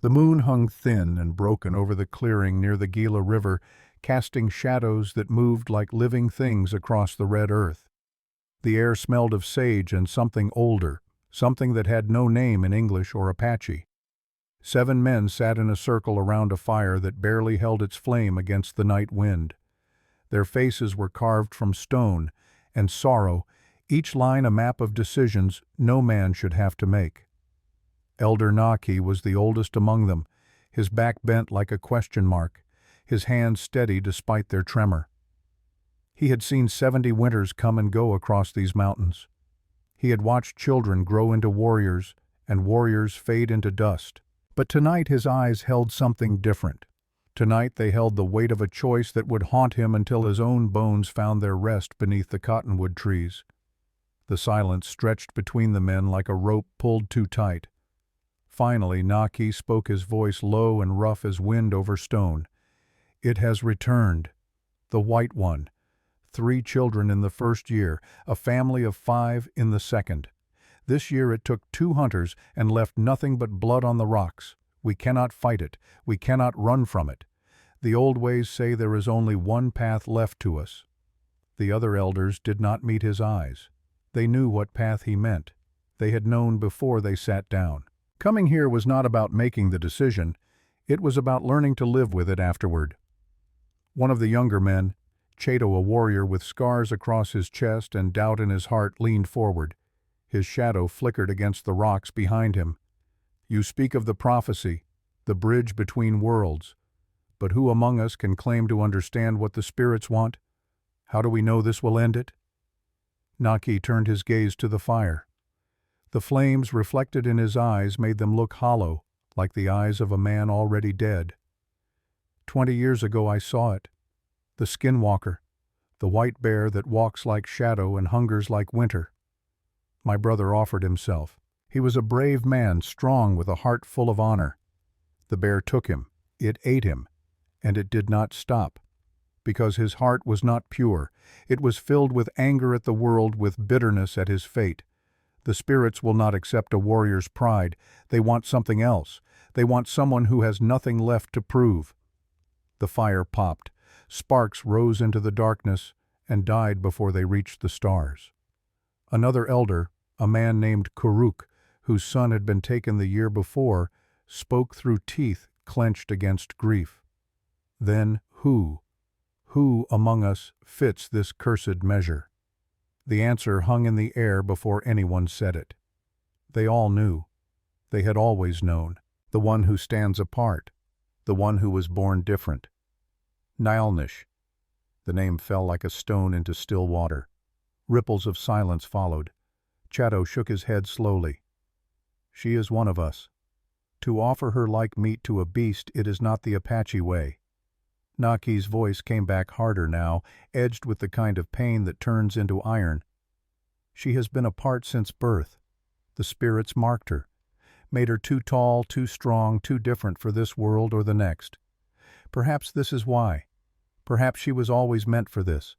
The moon hung thin and broken over the clearing near the Gila River, casting shadows that moved like living things across the red earth. The air smelled of sage and something older, something that had no name in English or Apache. 7 men sat in a circle around a fire that barely held its flame against the night wind. Their faces were carved from stone, and sorrow, each line a map of decisions no man should have to make. Elder Naki was the oldest among them, his back bent like a question mark, his hands steady despite their tremor. He had seen 70 winters come and go across these mountains. He had watched children grow into warriors and warriors fade into dust. But tonight his eyes held something different. Tonight they held the weight of a choice that would haunt him until his own bones found their rest beneath the cottonwood trees. The silence stretched between the men like a rope pulled too tight. Finally Naki spoke, his voice low and rough as wind over stone. "It has returned. The White One. 3 children in the first year, a family of 5 in the second. This year it took 2 hunters and left nothing but blood on the rocks. We cannot fight it. We cannot run from it. The old ways say there is only one path left to us." The other elders did not meet his eyes. They knew what path he meant. They had known before they sat down. Coming here was not about making the decision. It was about learning to live with it afterward. One of the younger men, Chato, a warrior with scars across his chest and doubt in his heart, leaned forward. His shadow flickered against the rocks behind him. "You speak of the prophecy, the bridge between worlds. But who among us can claim to understand what the spirits want? How do we know this will end it?" Naki turned his gaze to the fire. The flames reflected in his eyes made them look hollow, like the eyes of a man already dead. 20 years ago I saw it. The skinwalker, the white bear that walks like shadow and hungers like winter. My brother offered himself. He was a brave man, strong with a heart full of honor. The bear took him, it ate him, and it did not stop. Because his heart was not pure, it was filled with anger at the world, with bitterness at his fate. The spirits will not accept a warrior's pride. They want something else. They want someone who has nothing left to prove. The fire popped. Sparks rose into the darkness and died before they reached the stars. Another elder, a man named Kuruk, whose son had been taken the year before, spoke through teeth clenched against grief. Then who among us fits this cursed measure? The answer hung in the air before anyone said it. They all knew. They had always known. The one who stands apart. The one who was born different. Nilnish. The name fell like a stone into still water. Ripples of silence followed. Chato shook his head slowly. "She is one of us. To offer her like meat to a beast, it is not the Apache way." Naki's voice came back harder now, edged with the kind of pain that turns into iron. "She has been apart since birth. The spirits marked her, made her too tall, too strong, too different for this world or the next. Perhaps this is why. Perhaps she was always meant for this."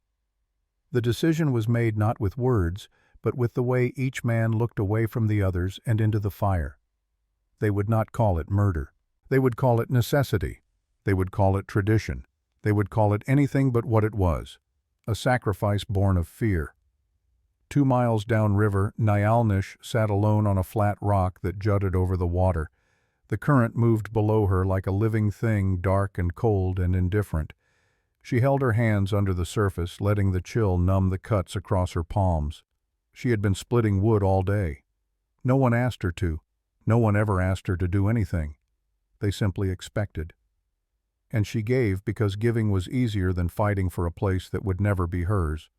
The decision was made not with words, but with the way each man looked away from the others and into the fire. They would not call it murder. They would call it necessity. They would call it tradition. They would call it anything but what it was, a sacrifice born of fear. 2 miles downriver, Nilnish sat alone on a flat rock that jutted over the water. The current moved below her like a living thing, dark and cold and indifferent. She held her hands under the surface, letting the chill numb the cuts across her palms. She had been splitting wood all day. No one asked her to. No one ever asked her to do anything. They simply expected. And she gave because giving was easier than fighting for a place that would never be hers.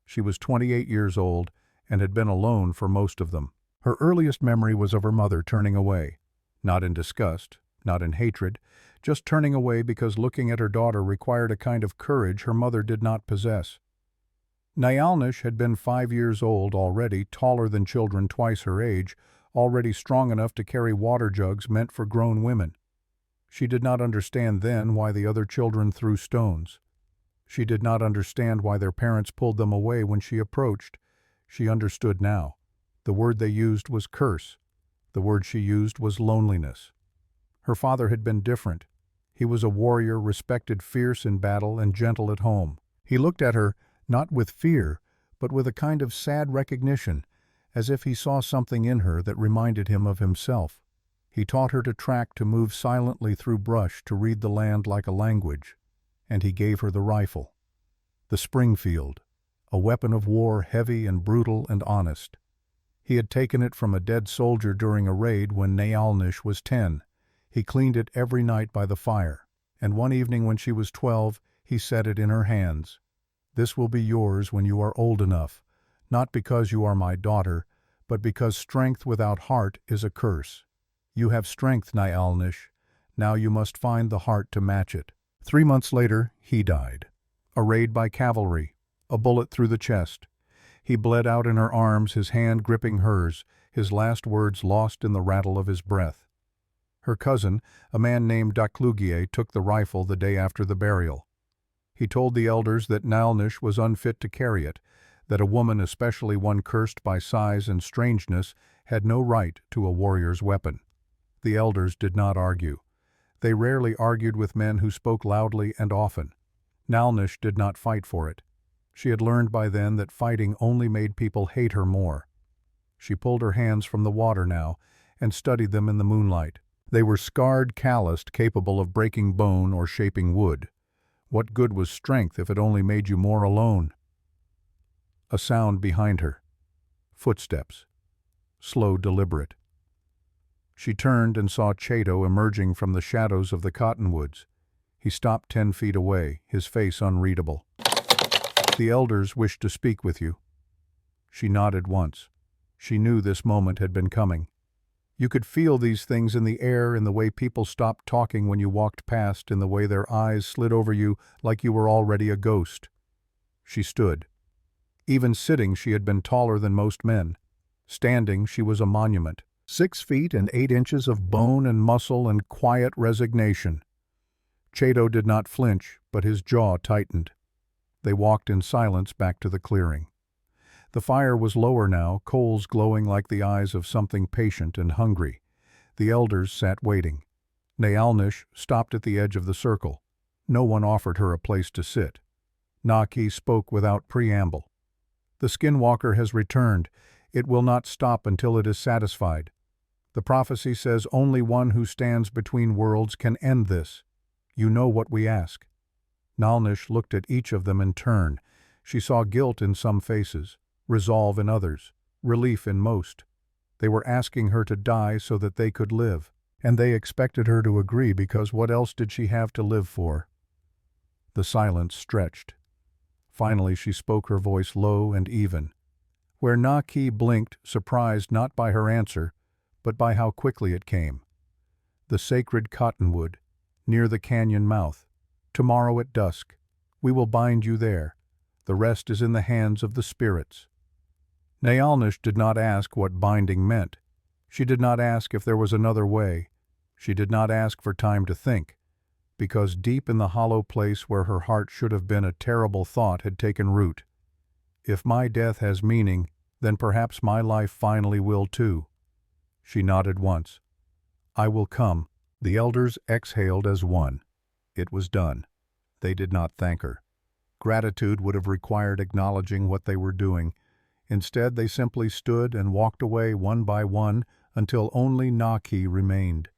She was 28 years old and had been alone for most of them. Her earliest memory was of her mother turning away, not in disgust, not in hatred, just turning away because looking at her daughter required a kind of courage her mother did not possess. Nilnish had been 5 years old already, taller than children twice her age, already strong enough to carry water jugs meant for grown women. She did not understand then why the other children threw stones. She did not understand why their parents pulled them away when she approached. She understood now. The word they used was curse. The word she used was loneliness. Her father had been different. He was a warrior, respected, fierce in battle, and gentle at home. He looked at her, not with fear, but with a kind of sad recognition, as if he saw something in her that reminded him of himself. He taught her to track, to move silently through brush, to read the land like a language. And he gave her the rifle. The Springfield, a weapon of war, heavy and brutal and honest. He had taken it from a dead soldier during a raid when Naalnish was 10. He cleaned it every night by the fire, and one evening when she was 12, he set it in her hands. This will be yours when you are old enough, not because you are my daughter, but because strength without heart is a curse. You have strength, Naalnish. Now you must find the heart to match it. 3 months later, he died. A raid by cavalry, a bullet through the chest. He bled out in her arms, his hand gripping hers, his last words lost in the rattle of his breath. Her cousin, a man named Daklugie, took the rifle the day after the burial. He told the elders that Naalnish was unfit to carry it, that a woman, especially one cursed by size and strangeness, had no right to a warrior's weapon. The elders did not argue. They rarely argued with men who spoke loudly and often. Naalnish did not fight for it. She had learned by then that fighting only made people hate her more. She pulled her hands from the water now and studied them in the moonlight. They were scarred, calloused, capable of breaking bone or shaping wood. What good was strength if it only made you more alone? A sound behind her. Footsteps. Slow, deliberate. She turned and saw Chato emerging from the shadows of the cottonwoods. He stopped 10 feet away, his face unreadable. The elders wished to speak with you. She nodded once. She knew this moment had been coming. You could feel these things in the air, in the way people stopped talking when you walked past, in the way their eyes slid over you like you were already a ghost. She stood. Even sitting, she had been taller than most men. Standing, she was a monument. 6 feet and 8 inches of bone and muscle and quiet resignation. Chato did not flinch, but his jaw tightened. They walked in silence back to the clearing. The fire was lower now, coals glowing like the eyes of something patient and hungry. The elders sat waiting. Naalnish stopped at the edge of the circle. No one offered her a place to sit. Naki spoke without preamble. The skinwalker has returned. It will not stop until it is satisfied. The prophecy says only one who stands between worlds can end this. You know what we ask. Naalnish looked at each of them in turn. She saw guilt in some faces, resolve in others, relief in most. They were asking her to die so that they could live, and they expected her to agree because what else did she have to live for? The silence stretched. Finally she spoke, her voice low and even. Where Naki blinked, surprised not by her answer, but by how quickly it came. The sacred cottonwood, near the canyon mouth. Tomorrow at dusk. We will bind you there. The rest is in the hands of the spirits. Naalnish did not ask what binding meant. She did not ask if there was another way. She did not ask for time to think, because deep in the hollow place where her heart should have been, a terrible thought had taken root. If my death has meaning, then perhaps my life finally will too. She nodded once. I will come. The elders exhaled as one. It was done. They did not thank her. Gratitude would have required acknowledging what they were doing. Instead, they simply stood and walked away one by one until only Naki remained.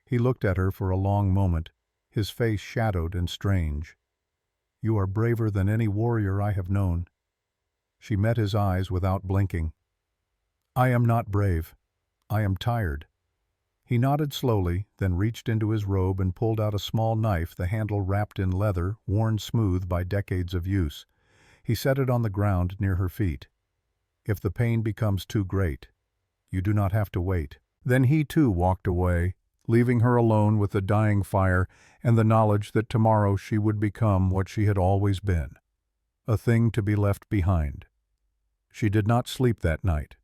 He looked at her for a long moment, his face shadowed and strange. You are braver than any warrior I have known. She met his eyes without blinking. I am not brave. I am tired. He nodded slowly, then reached into his robe and pulled out a small knife, the handle wrapped in leather, worn smooth by decades of use. He set it on the ground near her feet. If the pain becomes too great, you do not have to wait. Then he too walked away, leaving her alone with the dying fire and the knowledge that tomorrow she would become what she had always been, a thing to be left behind. She did not sleep that night.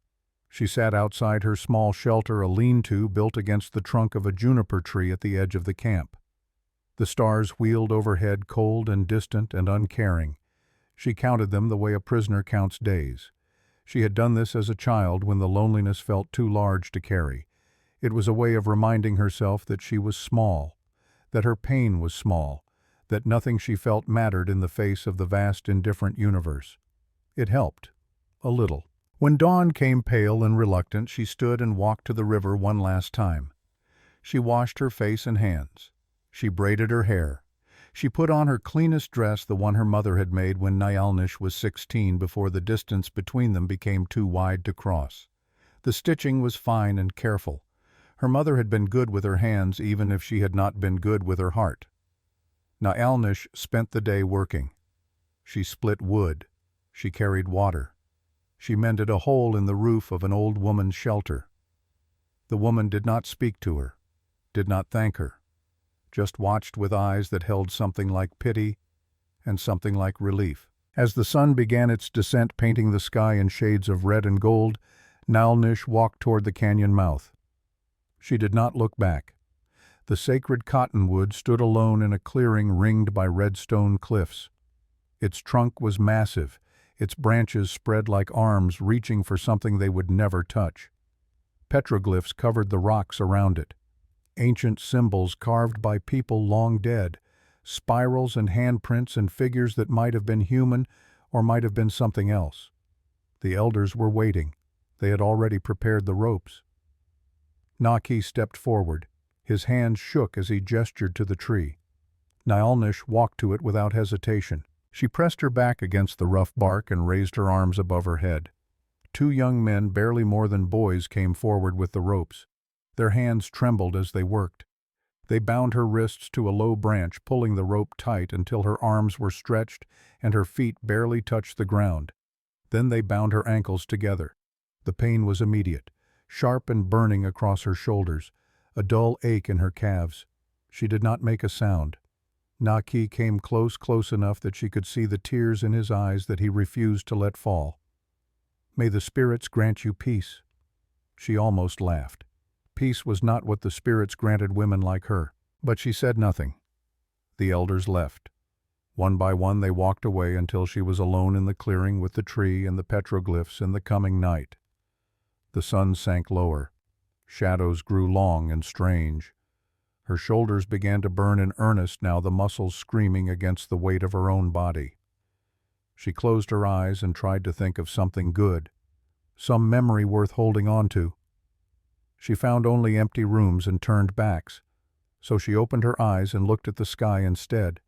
She sat outside her small shelter, a lean-to built against the trunk of a juniper tree at the edge of the camp. The stars wheeled overhead, cold and distant and uncaring. She counted them the way a prisoner counts days. She had done this as a child when the loneliness felt too large to carry. It was a way of reminding herself that she was small, that her pain was small, that nothing she felt mattered in the face of the vast indifferent universe. It helped. A little. When dawn came pale and reluctant, she stood and walked to the river one last time. She washed her face and hands. She braided her hair. She put on her cleanest dress, the one her mother had made when Nyalnish was 16, before the distance between them became too wide to cross. The stitching was fine and careful. Her mother had been good with her hands, even if she had not been good with her heart. Nyalnish spent the day working. She split wood. She carried water. She mended a hole in the roof of an old woman's shelter. The woman did not speak to her, did not thank her, just watched with eyes that held something like pity and something like relief. As the sun began its descent, painting the sky in shades of red and gold, Nyalnish walked toward the canyon mouth. She did not look back. The sacred cottonwood stood alone in a clearing ringed by red stone cliffs. Its trunk was massive, its branches spread like arms reaching for something they would never touch. Petroglyphs covered the rocks around it. Ancient symbols carved by people long dead, spirals and handprints and figures that might have been human or might have been something else. The elders were waiting. They had already prepared the ropes. Naki stepped forward. His hands shook as he gestured to the tree. Nyalnish walked to it without hesitation. She pressed her back against the rough bark and raised her arms above her head. Two young men, barely more than boys, came forward with the ropes. Their hands trembled as they worked. They bound her wrists to a low branch, pulling the rope tight until her arms were stretched and her feet barely touched the ground. Then they bound her ankles together. The pain was immediate, sharp and burning across her shoulders, a dull ache in her calves. She did not make a sound. Naki came close enough that she could see the tears in his eyes that he refused to let fall. "May the spirits grant you peace." She almost laughed. Peace was not what the spirits granted women like her. But she said nothing. The elders left. One by one they walked away until she was alone in the clearing with the tree and the petroglyphs in the coming night. The sun sank lower. Shadows grew long and strange. Her shoulders began to burn in earnest now, the muscles screaming against the weight of her own body. She closed her eyes and tried to think of something good, some memory worth holding on to. She found only empty rooms and turned backs, so she opened her eyes and looked at the sky instead.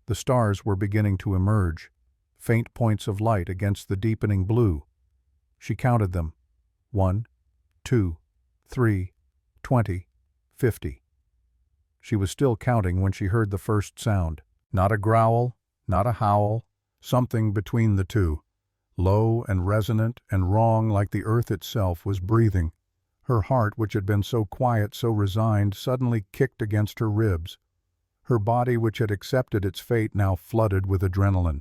The stars were beginning to emerge, faint points of light against the deepening blue. She counted them. 1, 2, 3, 20, 50. She was still counting when she heard the first sound. Not a growl, not a howl, something between the two. Low and resonant and wrong, like the earth itself was breathing. Her heart, which had been so quiet, so resigned, suddenly kicked against her ribs. Her body, which had accepted its fate, now flooded with adrenaline.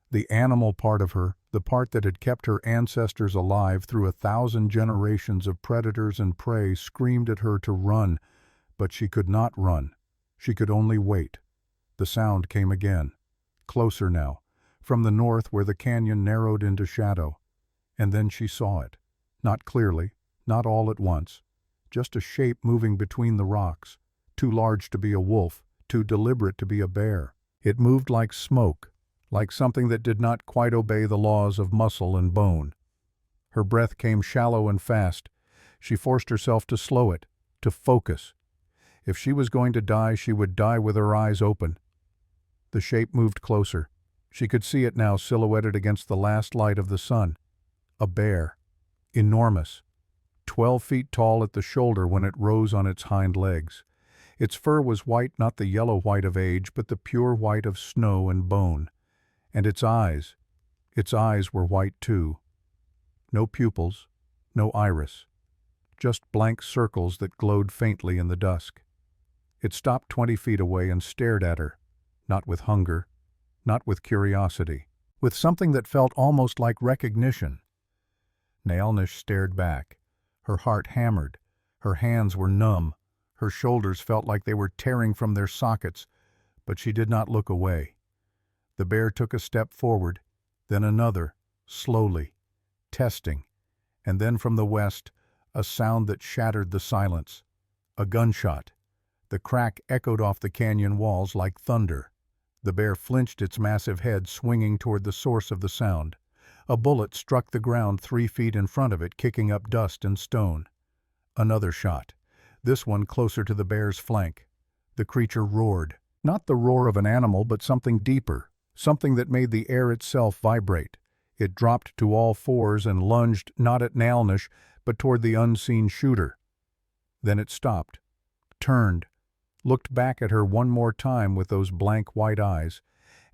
The animal part of her, the part that had kept her ancestors alive through 1,000 generations of predators and prey, screamed at her to run. But she could not run. She could only wait. The sound came again. Closer now, from the north where the canyon narrowed into shadow. And then she saw it. Not clearly, not all at once. Just a shape moving between the rocks. Too large to be a wolf, too deliberate to be a bear. It moved like smoke, like something that did not quite obey the laws of muscle and bone. Her breath came shallow and fast. She forced herself to slow it, to focus. If she was going to die, she would die with her eyes open. The shape moved closer. She could see it now, silhouetted against the last light of the sun. A bear. Enormous. 12 feet tall at the shoulder when it rose on its hind legs. Its fur was white, not the yellow white of age, but the pure white of snow and bone. And its eyes were white too. No pupils, no iris. Just blank circles that glowed faintly in the dusk. It stopped 20 feet away and stared at her, not with hunger, not with curiosity, with something that felt almost like recognition. Nyalnish stared back. Her heart hammered. Her hands were numb. Her shoulders felt like they were tearing from their sockets, but she did not look away. The bear took a step forward, then another, slowly, testing, and then from the west, a sound that shattered the silence. A gunshot. The crack echoed off the canyon walls like thunder. The bear flinched, its massive head swinging toward the source of the sound. A bullet struck the ground 3 feet in front of it, kicking up dust and stone. Another shot, this one closer to the bear's flank. The creature roared. Not the roar of an animal, but something deeper, something that made the air itself vibrate. It dropped to all fours and lunged not at Nalnish, but toward the unseen shooter. Then it stopped, turned, looked back at her one more time with those blank white eyes,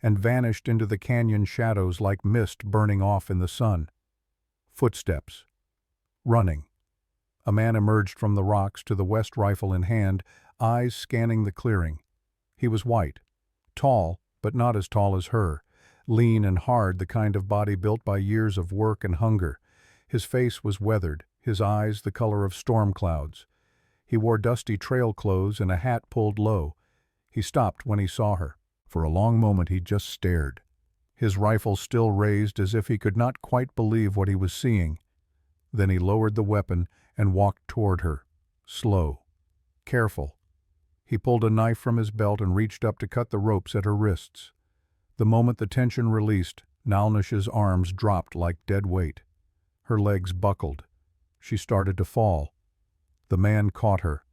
and vanished into the canyon shadows like mist burning off in the sun. Footsteps. Running. A man emerged from the rocks to the west, rifle in hand, eyes scanning the clearing. He was white, tall, but not as tall as her, lean and hard, the kind of body built by years of work and hunger. His face was weathered, his eyes the color of storm clouds. He wore dusty trail clothes and a hat pulled low. He stopped when he saw her. For a long moment he just stared, his rifle still raised as if he could not quite believe what he was seeing. Then he lowered the weapon and walked toward her, slow, careful. He pulled a knife from his belt and reached up to cut the ropes at her wrists. The moment the tension released, Nalnish's arms dropped like dead weight. Her legs buckled. She started to fall. The man caught her,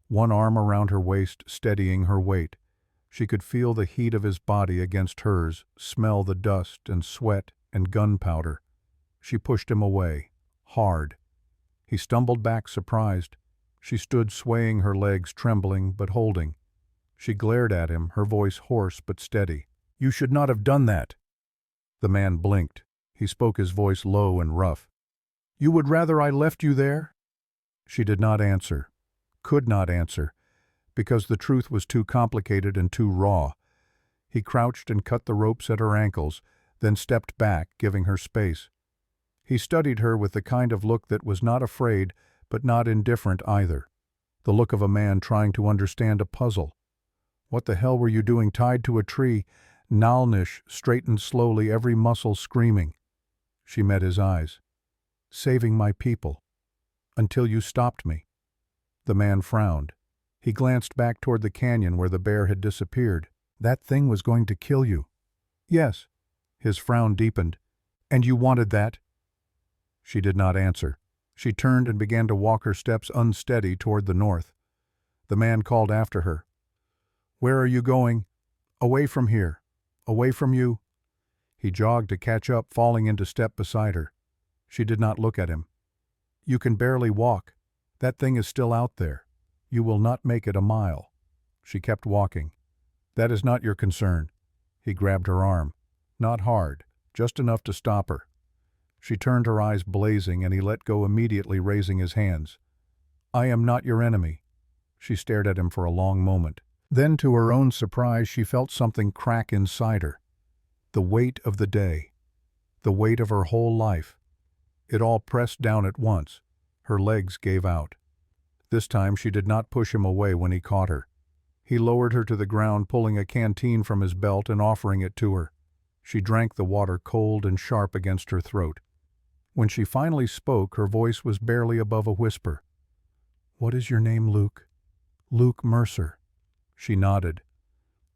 one arm around her waist, steadying her weight. She could feel the heat of his body against hers, smell the dust and sweat and gunpowder. She pushed him away, hard. He stumbled back, surprised. She stood swaying, her legs trembling but holding. She glared at him, her voice hoarse but steady. "You should not have done that." The man blinked. He spoke, his voice low and rough. "You would rather I left you there?" She did not answer, could not answer, because the truth was too complicated and too raw. He crouched and cut the ropes at her ankles, then stepped back, giving her space. He studied her with the kind of look that was not afraid, but not indifferent either. The look of a man trying to understand a puzzle. "What the hell were you doing tied to a tree?" Nalnish straightened slowly, every muscle screaming. She met his eyes. "Saving my people. Until you stopped me." The man frowned. He glanced back toward the canyon where the bear had disappeared. "That thing was going to kill you." "Yes." His frown deepened. "And you wanted that?" She did not answer. She turned and began to walk, her steps unsteady, toward the north. The man called after her. "Where are you going?" "Away from here. Away from you." He jogged to catch up, falling into step beside her. She did not look at him. "You can barely walk. That thing is still out there. You will not make it a mile." She kept walking. "That is not your concern." He grabbed her arm. Not hard, just enough to stop her. She turned, her eyes blazing, and he let go immediately, raising his hands. "I am not your enemy." She stared at him for a long moment. Then, to her own surprise, she felt something crack inside her. The weight of the day. The weight of her whole life. It all pressed down at once. Her legs gave out. This time she did not push him away when he caught her. He lowered her to the ground, pulling a canteen from his belt and offering it to her. She drank the water, cold and sharp against her throat. When she finally spoke, her voice was barely above a whisper. "What is your name, Luke?" "Luke Mercer." She nodded.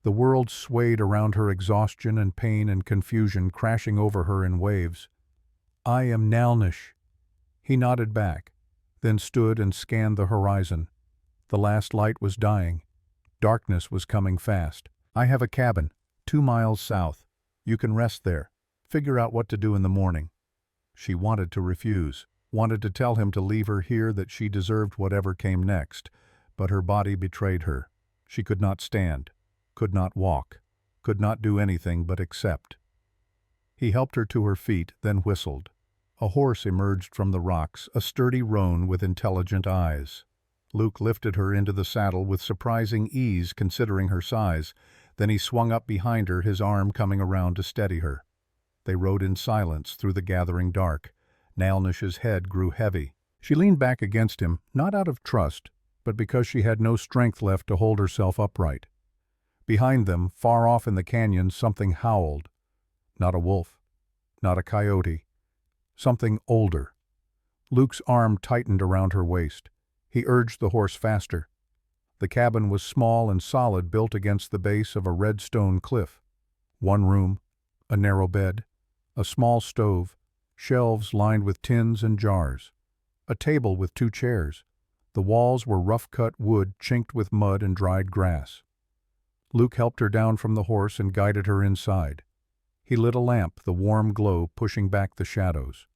The world swayed around her, exhaustion and pain and confusion crashing over her in waves. "I am Nalnish." He nodded back, then stood and scanned the horizon. The last light was dying. Darkness was coming fast. "I have a cabin, 2 miles south. You can rest there. Figure out what to do in the morning." She wanted to refuse, wanted to tell him to leave her here, that she deserved whatever came next, but her body betrayed her. She could not stand, could not walk, could not do anything but accept. He helped her to her feet, then whistled. A horse emerged from the rocks, a sturdy roan with intelligent eyes. Luke lifted her into the saddle with surprising ease considering her size. Then he swung up behind her, his arm coming around to steady her. They rode in silence through the gathering dark. Nalnish's head grew heavy. She leaned back against him, not out of trust, but because she had no strength left to hold herself upright. Behind them, far off in the canyon, something howled. Not a wolf, not a coyote. Something older. Luke's arm tightened around her waist. He urged the horse faster. The cabin was small and solid, built against the base of a red stone cliff. One room, a narrow bed, a small stove, shelves lined with tins and jars, a table with 2 chairs. The walls were rough-cut wood chinked with mud and dried grass. Luke helped her down from the horse and guided her inside. He lit a lamp, the warm glow pushing back the shadows.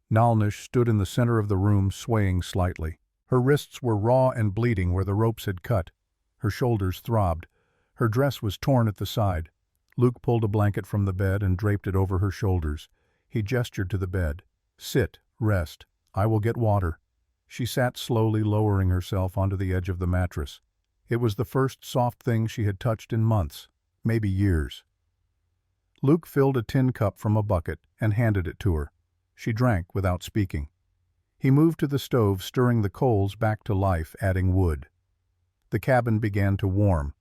Nalnish stood in the center of the room, swaying slightly. Her wrists were raw and bleeding where the ropes had cut. Her shoulders throbbed. Her dress was torn at the side. Luke pulled a blanket from the bed and draped it over her shoulders. He gestured to the bed. "Sit, rest. I will get water." She sat slowly, lowering herself onto the edge of the mattress. It was the first soft thing she had touched in months, maybe years. Luke filled a tin cup from a bucket and handed it to her. She drank without speaking. He moved to the stove, stirring the coals back to life, adding wood. The cabin began to warm.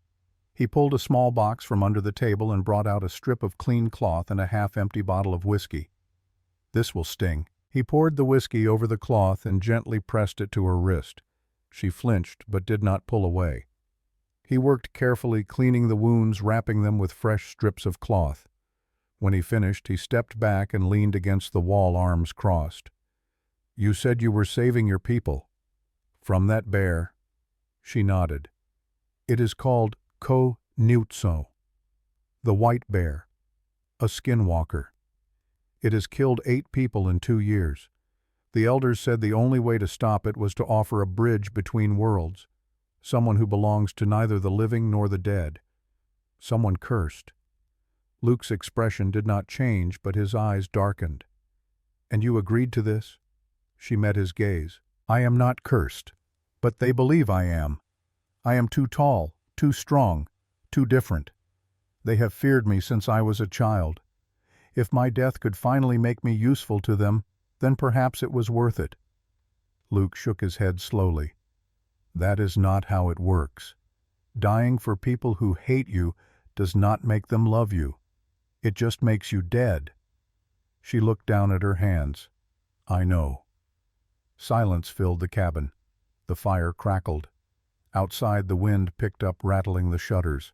He pulled a small box from under the table and brought out a strip of clean cloth and a half-empty bottle of whiskey. "This will sting." He poured the whiskey over the cloth and gently pressed it to her wrist. She flinched but did not pull away. He worked carefully, cleaning the wounds, wrapping them with fresh strips of cloth. When he finished, he stepped back and leaned against the wall, arms crossed. "You said you were saving your people. From that bear?" She nodded. "It is called Ko-Nutso, the white bear, a skinwalker. It has killed 8 people in 2 years. The elders said the only way to stop it was to offer a bridge between worlds, someone who belongs to neither the living nor the dead. Someone cursed." Luke's expression did not change, but his eyes darkened. "And you agreed to this?" She met his gaze. "I am not cursed, but they believe I am. I am too tall, too strong, too different. They have feared me since I was a child. If my death could finally make me useful to them, then perhaps it was worth it." Luke shook his head slowly. "That is not how it works. Dying for people who hate you does not make them love you. It just makes you dead." She looked down at her hands. "I know." Silence filled the cabin. The fire crackled. Outside, the wind picked up, rattling the shutters.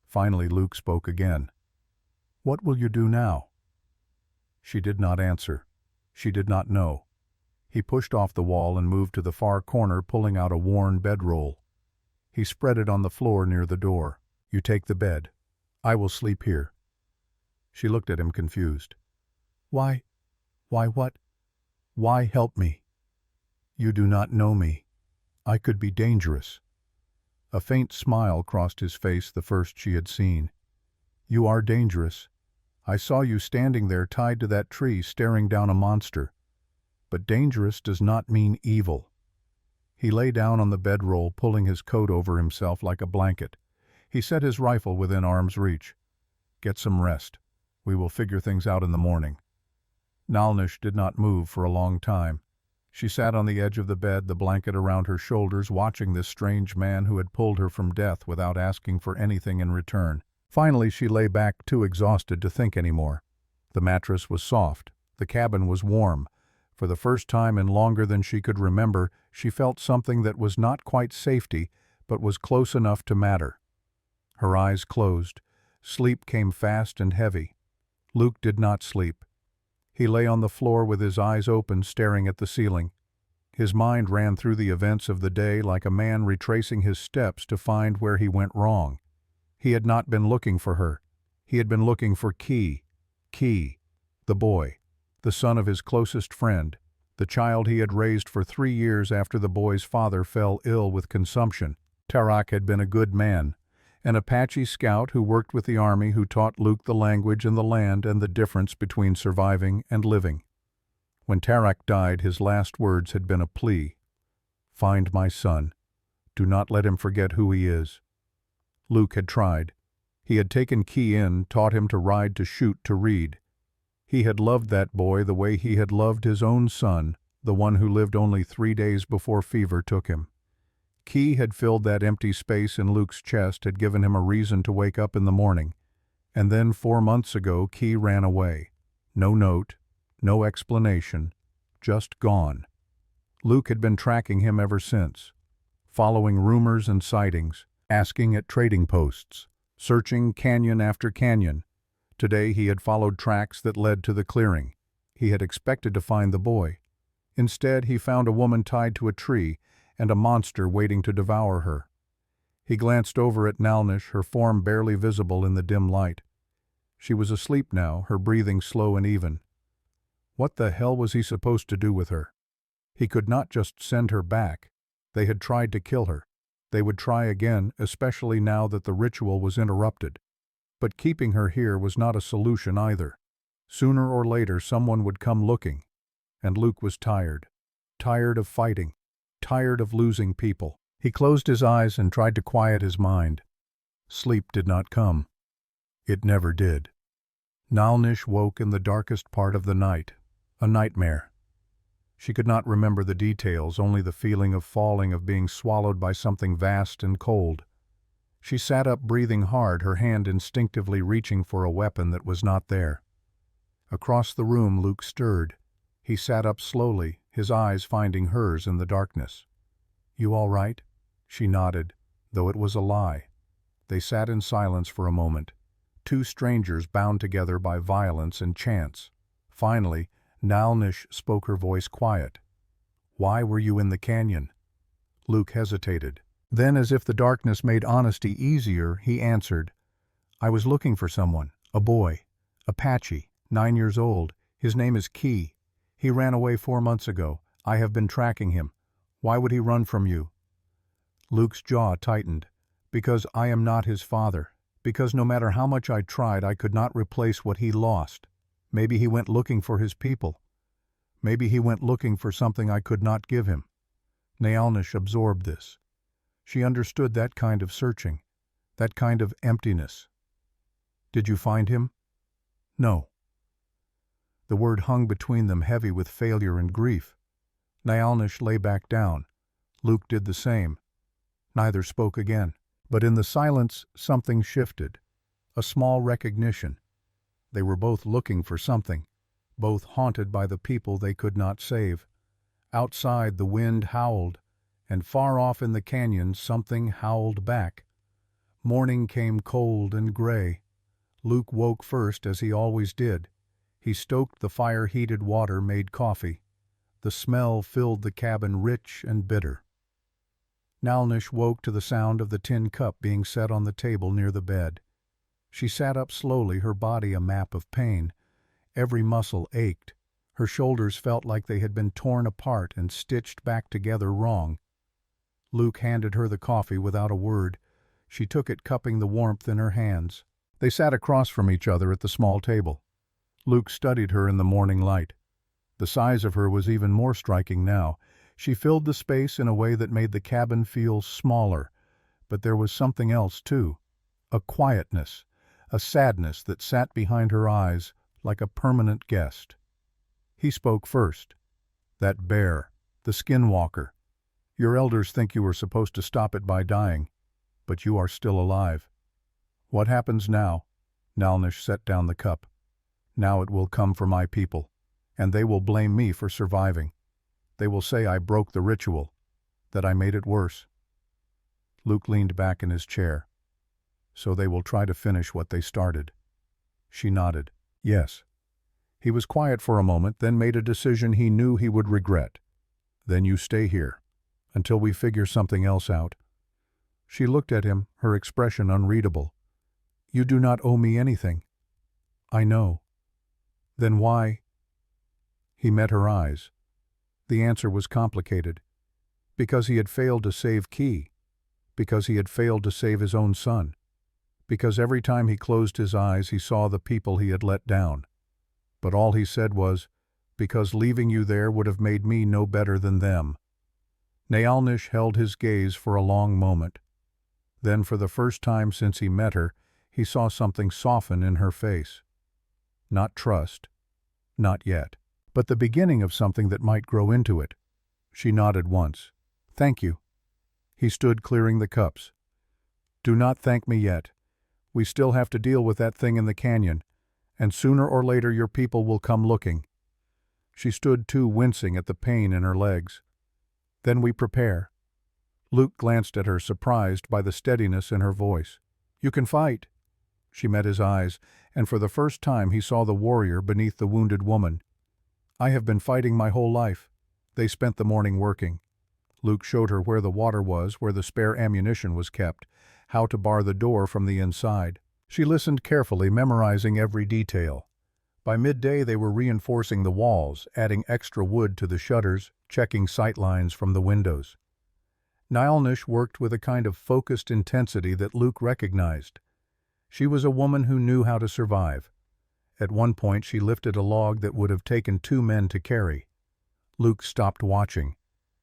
Finally, Luke spoke again. "What will you do now?" She did not answer. She did not know. He pushed off the wall and moved to the far corner, pulling out a worn bedroll. He spread it on the floor near the door. "You take the bed. I will sleep here." She looked at him, confused. Why what? Why help me? You do not know me. I could be dangerous." A faint smile crossed his face, the first she had seen. "You are dangerous. I saw you standing there tied to that tree, staring down a monster. But dangerous does not mean evil." He lay down on the bedroll, pulling his coat over himself like a blanket. He set his rifle within arm's reach. "Get some rest. We will figure things out in the morning." Nalnish did not move for a long time. She sat on the edge of the bed, the blanket around her shoulders, watching this strange man who had pulled her from death without asking for anything in return. Finally, she lay back, too exhausted to think anymore. The mattress was soft. The cabin was warm. For the first time in longer than she could remember, she felt something that was not quite safety, but was close enough to matter. Her eyes closed. Sleep came fast and heavy. Luke did not sleep. He lay on the floor with his eyes open, staring at the ceiling. His mind ran through the events of the day like a man retracing his steps to find where he went wrong. He had not been looking for her. He had been looking for Key, the boy, the son of his closest friend, the child he had raised for 3 years after the boy's father fell ill with consumption. Tarak had been a good man, an Apache scout who worked with the army, who taught Luke the language and the land and the difference between surviving and living. When Tarak died, his last words had been a plea. "Find my son. Do not let him forget who he is." Luke had tried. He had taken Key in, taught him to ride, to shoot, to read. He had loved that boy the way he had loved his own son, the one who lived only 3 days before fever took him. Key had filled that empty space in Luke's chest, had given him a reason to wake up in the morning. And then 4 months ago, Key ran away. No note, no explanation, just gone. Luke had been tracking him ever since, following rumors and sightings, asking at trading posts, searching canyon after canyon. Today he had followed tracks that led to the clearing. He had expected to find the boy. Instead, he found a woman tied to a tree and a monster waiting to devour her. He glanced over at Nalnish, her form barely visible in the dim light. She was asleep now, her breathing slow and even. What the hell was he supposed to do with her? He could not just send her back. They had tried to kill her. They would try again, especially now that the ritual was interrupted. But keeping her here was not a solution either. Sooner or later someone would come looking. And Luke was tired. Tired of fighting. Tired of losing people. He closed his eyes and tried to quiet his mind. Sleep did not come. It never did. Nalnish woke in the darkest part of the night. A nightmare. She could not remember the details, only the feeling of falling, of being swallowed by something vast and cold. She sat up, breathing hard, her hand instinctively reaching for a weapon that was not there. Across the room Luke stirred. He sat up slowly, his eyes finding hers in the darkness. "You all right?" She nodded, though it was a lie. They sat in silence for a moment, two strangers bound together by violence and chance. Finally, Nalnish spoke, her voice quiet. "Why were you in the canyon?" Luke hesitated. Then, as if the darkness made honesty easier, he answered, "I was looking for someone, a boy, Apache, 9 years old. His name is Key. He ran away 4 months ago. I have been tracking him. Why would he run from you?" Luke's jaw tightened. "Because I am not his father. Because no matter how much I tried, I could not replace what he lost. Maybe he went looking for his people. Maybe he went looking for something I could not give him." Nalnish absorbed this. She understood that kind of searching, that kind of emptiness. "Did you find him?" "No." The word hung between them, heavy with failure and grief. Nalnish lay back down. Luke did the same. Neither spoke again. But in the silence, something shifted. A small recognition. They were both looking for something, both haunted by the people they could not save. Outside, the wind howled, and far off in the canyon, something howled back. Morning came cold and gray. Luke woke first, as he always did. He stoked the fire-heated water, made coffee. The smell filled the cabin, rich and bitter. Nalnish woke to the sound of the tin cup being set on the table near the bed. She sat up slowly, her body a map of pain. Every muscle ached. Her shoulders felt like they had been torn apart and stitched back together wrong. Luke handed her the coffee without a word. She took it, cupping the warmth in her hands. They sat across from each other at the small table. Luke studied her in the morning light. The size of her was even more striking now. She filled the space in a way that made the cabin feel smaller. But there was something else, too. A quietness, a sadness that sat behind her eyes like a permanent guest. He spoke first. "That bear, the skinwalker. Your elders think you were supposed to stop it by dying, but you are still alive. What happens now?" Nalnish set down the cup. "Now it will come for my people, and they will blame me for surviving. They will say I broke the ritual, that I made it worse." Luke leaned back in his chair. "So they will try to finish what they started." She nodded. "Yes." He was quiet for a moment, then made a decision he knew he would regret. "Then you stay here, until we figure something else out." She looked at him, her expression unreadable. "You do not owe me anything." "I know." "Then why?" He met her eyes. The answer was complicated. Because he had failed to save Key. Because he had failed to save his own son. Because every time he closed his eyes, he saw the people he had let down. But all he said was, "Because leaving you there would have made me no better than them." Nalnish held his gaze for a long moment. Then, for the first time since he met her, he saw something soften in her face. Not trust. Not yet. But the beginning of something that might grow into it. She nodded once. "Thank you." He stood, clearing the cups. "Do not thank me yet. We still have to deal with that thing in the canyon, and sooner or later your people will come looking." She stood too, wincing at the pain in her legs. Then we prepare." Luke glanced at her, surprised by the steadiness in her voice. "You can fight." She met his eyes, and for the first time he saw the warrior beneath the wounded woman. "I have been fighting my whole life." They spent the morning working. Luke showed her where the water was, where the spare ammunition was kept, how to bar the door from the inside. She listened carefully, memorizing every detail. By midday they were reinforcing the walls, adding extra wood to the shutters, checking sight lines from the windows. Nilnish worked with a kind of focused intensity that Luke recognized. She was a woman who knew how to survive. At one point she lifted a log that would have taken 2 men to carry. Luke stopped watching.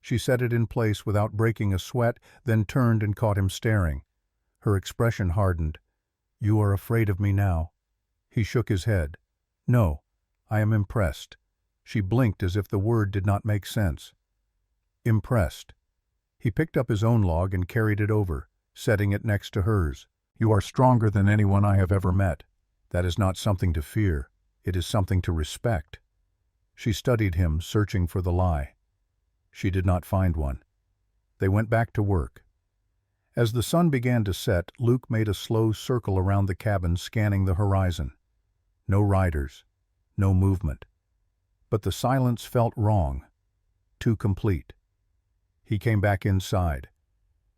She set it in place without breaking a sweat, then turned and caught him staring. Her expression hardened. "You are afraid of me now." He shook his head. "No, I am impressed." She blinked as if the word did not make sense. "Impressed." He picked up his own log and carried it over, setting it next to hers. "You are stronger than anyone I have ever met. That is not something to fear. It is something to respect." She studied him, searching for the lie. She did not find one. They went back to work. As the sun began to set, Luke made a slow circle around the cabin, scanning the horizon. No riders, no movement. But the silence felt wrong, too complete. He came back inside.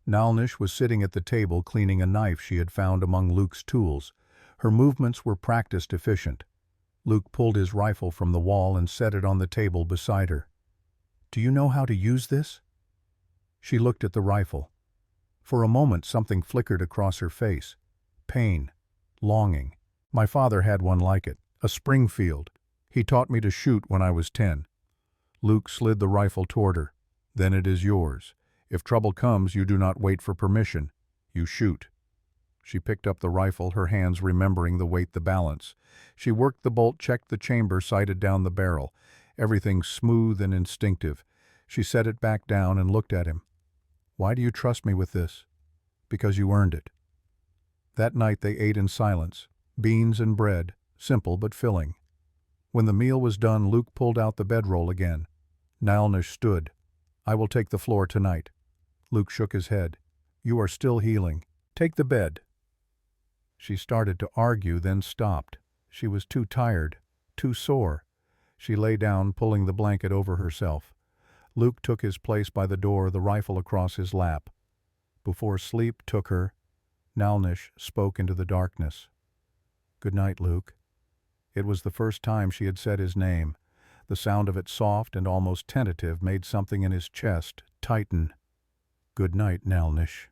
Nilnish was sitting at the table cleaning a knife she had found among Luke's tools. Her movements were practiced, efficient. Luke pulled his rifle from the wall and set it on the table beside her. "Do you know how to use this?" She looked at the rifle. For a moment something flickered across her face. Pain, longing. "My father had one like it, a Springfield. He taught me to shoot when I was 10. Luke slid the rifle toward her. "Then it is yours. If trouble comes, you do not wait for permission. You shoot." She picked up the rifle, her hands remembering the weight, the balance. She worked the bolt, checked the chamber, sighted down the barrel. Everything smooth and instinctive. She set it back down and looked at him. "Why do you trust me with this?" "Because you earned it." That night they ate in silence. Beans and bread, simple but filling. When the meal was done, Luke pulled out the bedroll again. Nilnish stood. "I will take the floor tonight." Luke shook his head. "You are still healing. Take the bed." She started to argue, then stopped. She was too tired, too sore. She lay down, pulling the blanket over herself. Luke took his place by the door, the rifle across his lap. Before sleep took her, Nilnish spoke into the darkness. "Good night, Luke." It was the first time she had said his name. The sound of it, soft and almost tentative, made something in his chest tighten. "Good night, Nilnish."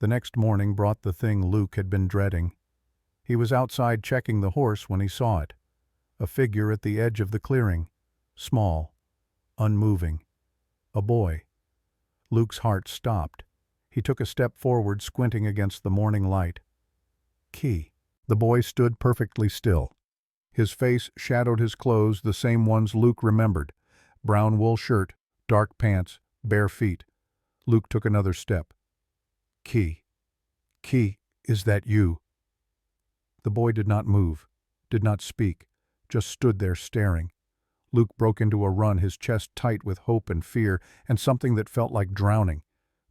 The next morning brought the thing Luke had been dreading. He was outside checking the horse when he saw it. A figure at the edge of the clearing. Small, unmoving. A boy. Luke's heart stopped. He took a step forward, squinting against the morning light. Key. The boy stood perfectly still. His face shadowed his clothes, the same ones Luke remembered. Brown wool shirt, dark pants, bare feet. Luke took another step. "Key. Key, is that you?" The boy did not move, did not speak, just stood there staring. Luke broke into a run, his chest tight with hope and fear, and something that felt like drowning.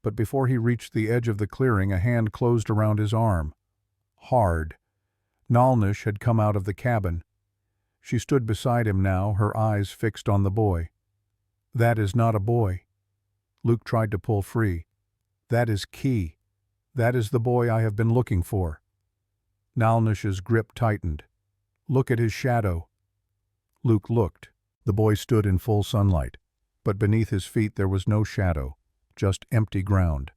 But before he reached the edge of the clearing, a hand closed around his arm. Hard. Nilnish had come out of the cabin. She stood beside him now, her eyes fixed on the boy. "That is not a boy." Luke tried to pull free. "That is Key. That is the boy I have been looking for." Nilnish's grip tightened. "Look at his shadow." Luke looked. The boy stood in full sunlight, but beneath his feet there was no shadow, just empty ground.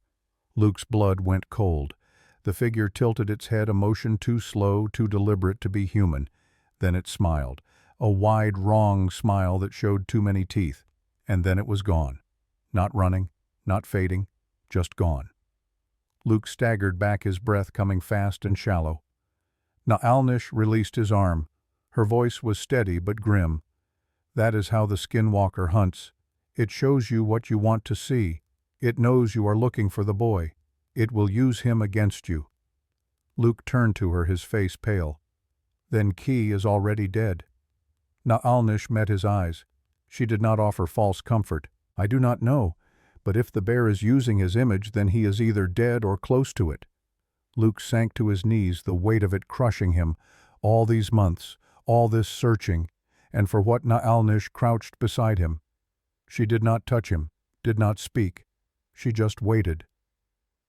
Luke's blood went cold. The figure tilted its head, a motion too slow, too deliberate to be human. Then it smiled, a wide, wrong smile that showed too many teeth. And then it was gone. Not running, not fading, just gone. Luke staggered back, his breath coming fast and shallow. Nilnish released his arm. Her voice was steady but grim. "That is how the skinwalker hunts. It shows you what you want to see. It knows you are looking for the boy. It will use him against you." Luke turned to her, his face pale. "Then Key is already dead." Nilnish met his eyes. She did not offer false comfort. "I do not know. But if the bear is using his image, then he is either dead or close to it. Luke sank to his knees, the weight of it crushing him. All these months, all this searching, and for what Naalnish crouched beside him. She did not touch him, did not speak. She just waited.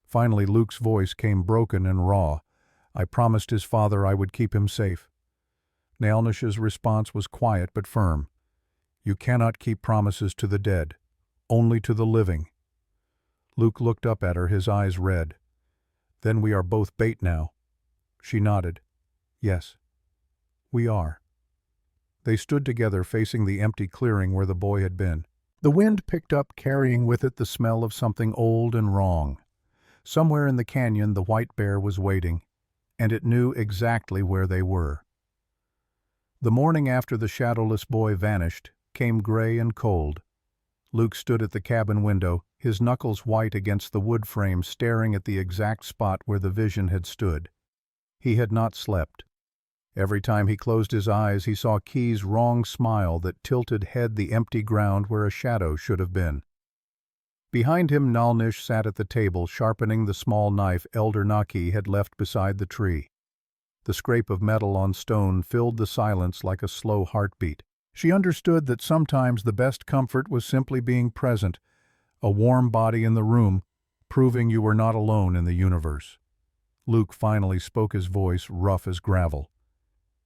Finally Luke's voice came broken and raw. I promised his father I would keep him safe. Naalnish's response was quiet but firm. You cannot keep promises to the dead, only to the living. Luke looked up at her, his eyes red. Then we are both bait now. She nodded. Yes, we are. They stood together facing the empty clearing where the boy had been. The wind picked up, carrying with it the smell of something old and wrong. Somewhere in the canyon the white bear was waiting, and it knew exactly where they were. The morning after the shadowless boy vanished came gray and cold. Luke stood at the cabin window, his knuckles white against the wood frame, staring at the exact spot where the vision had stood. He had not slept. Every time he closed his eyes, he saw Key's wrong smile that tilted head the empty ground where a shadow should have been. Behind him, Naalnish sat at the table, sharpening the small knife Elder Naki had left beside the tree. The scrape of metal on stone filled the silence like a slow heartbeat. She understood that sometimes the best comfort was simply being present, a warm body in the room, proving you were not alone in the universe. Luke finally spoke, his voice rough as gravel.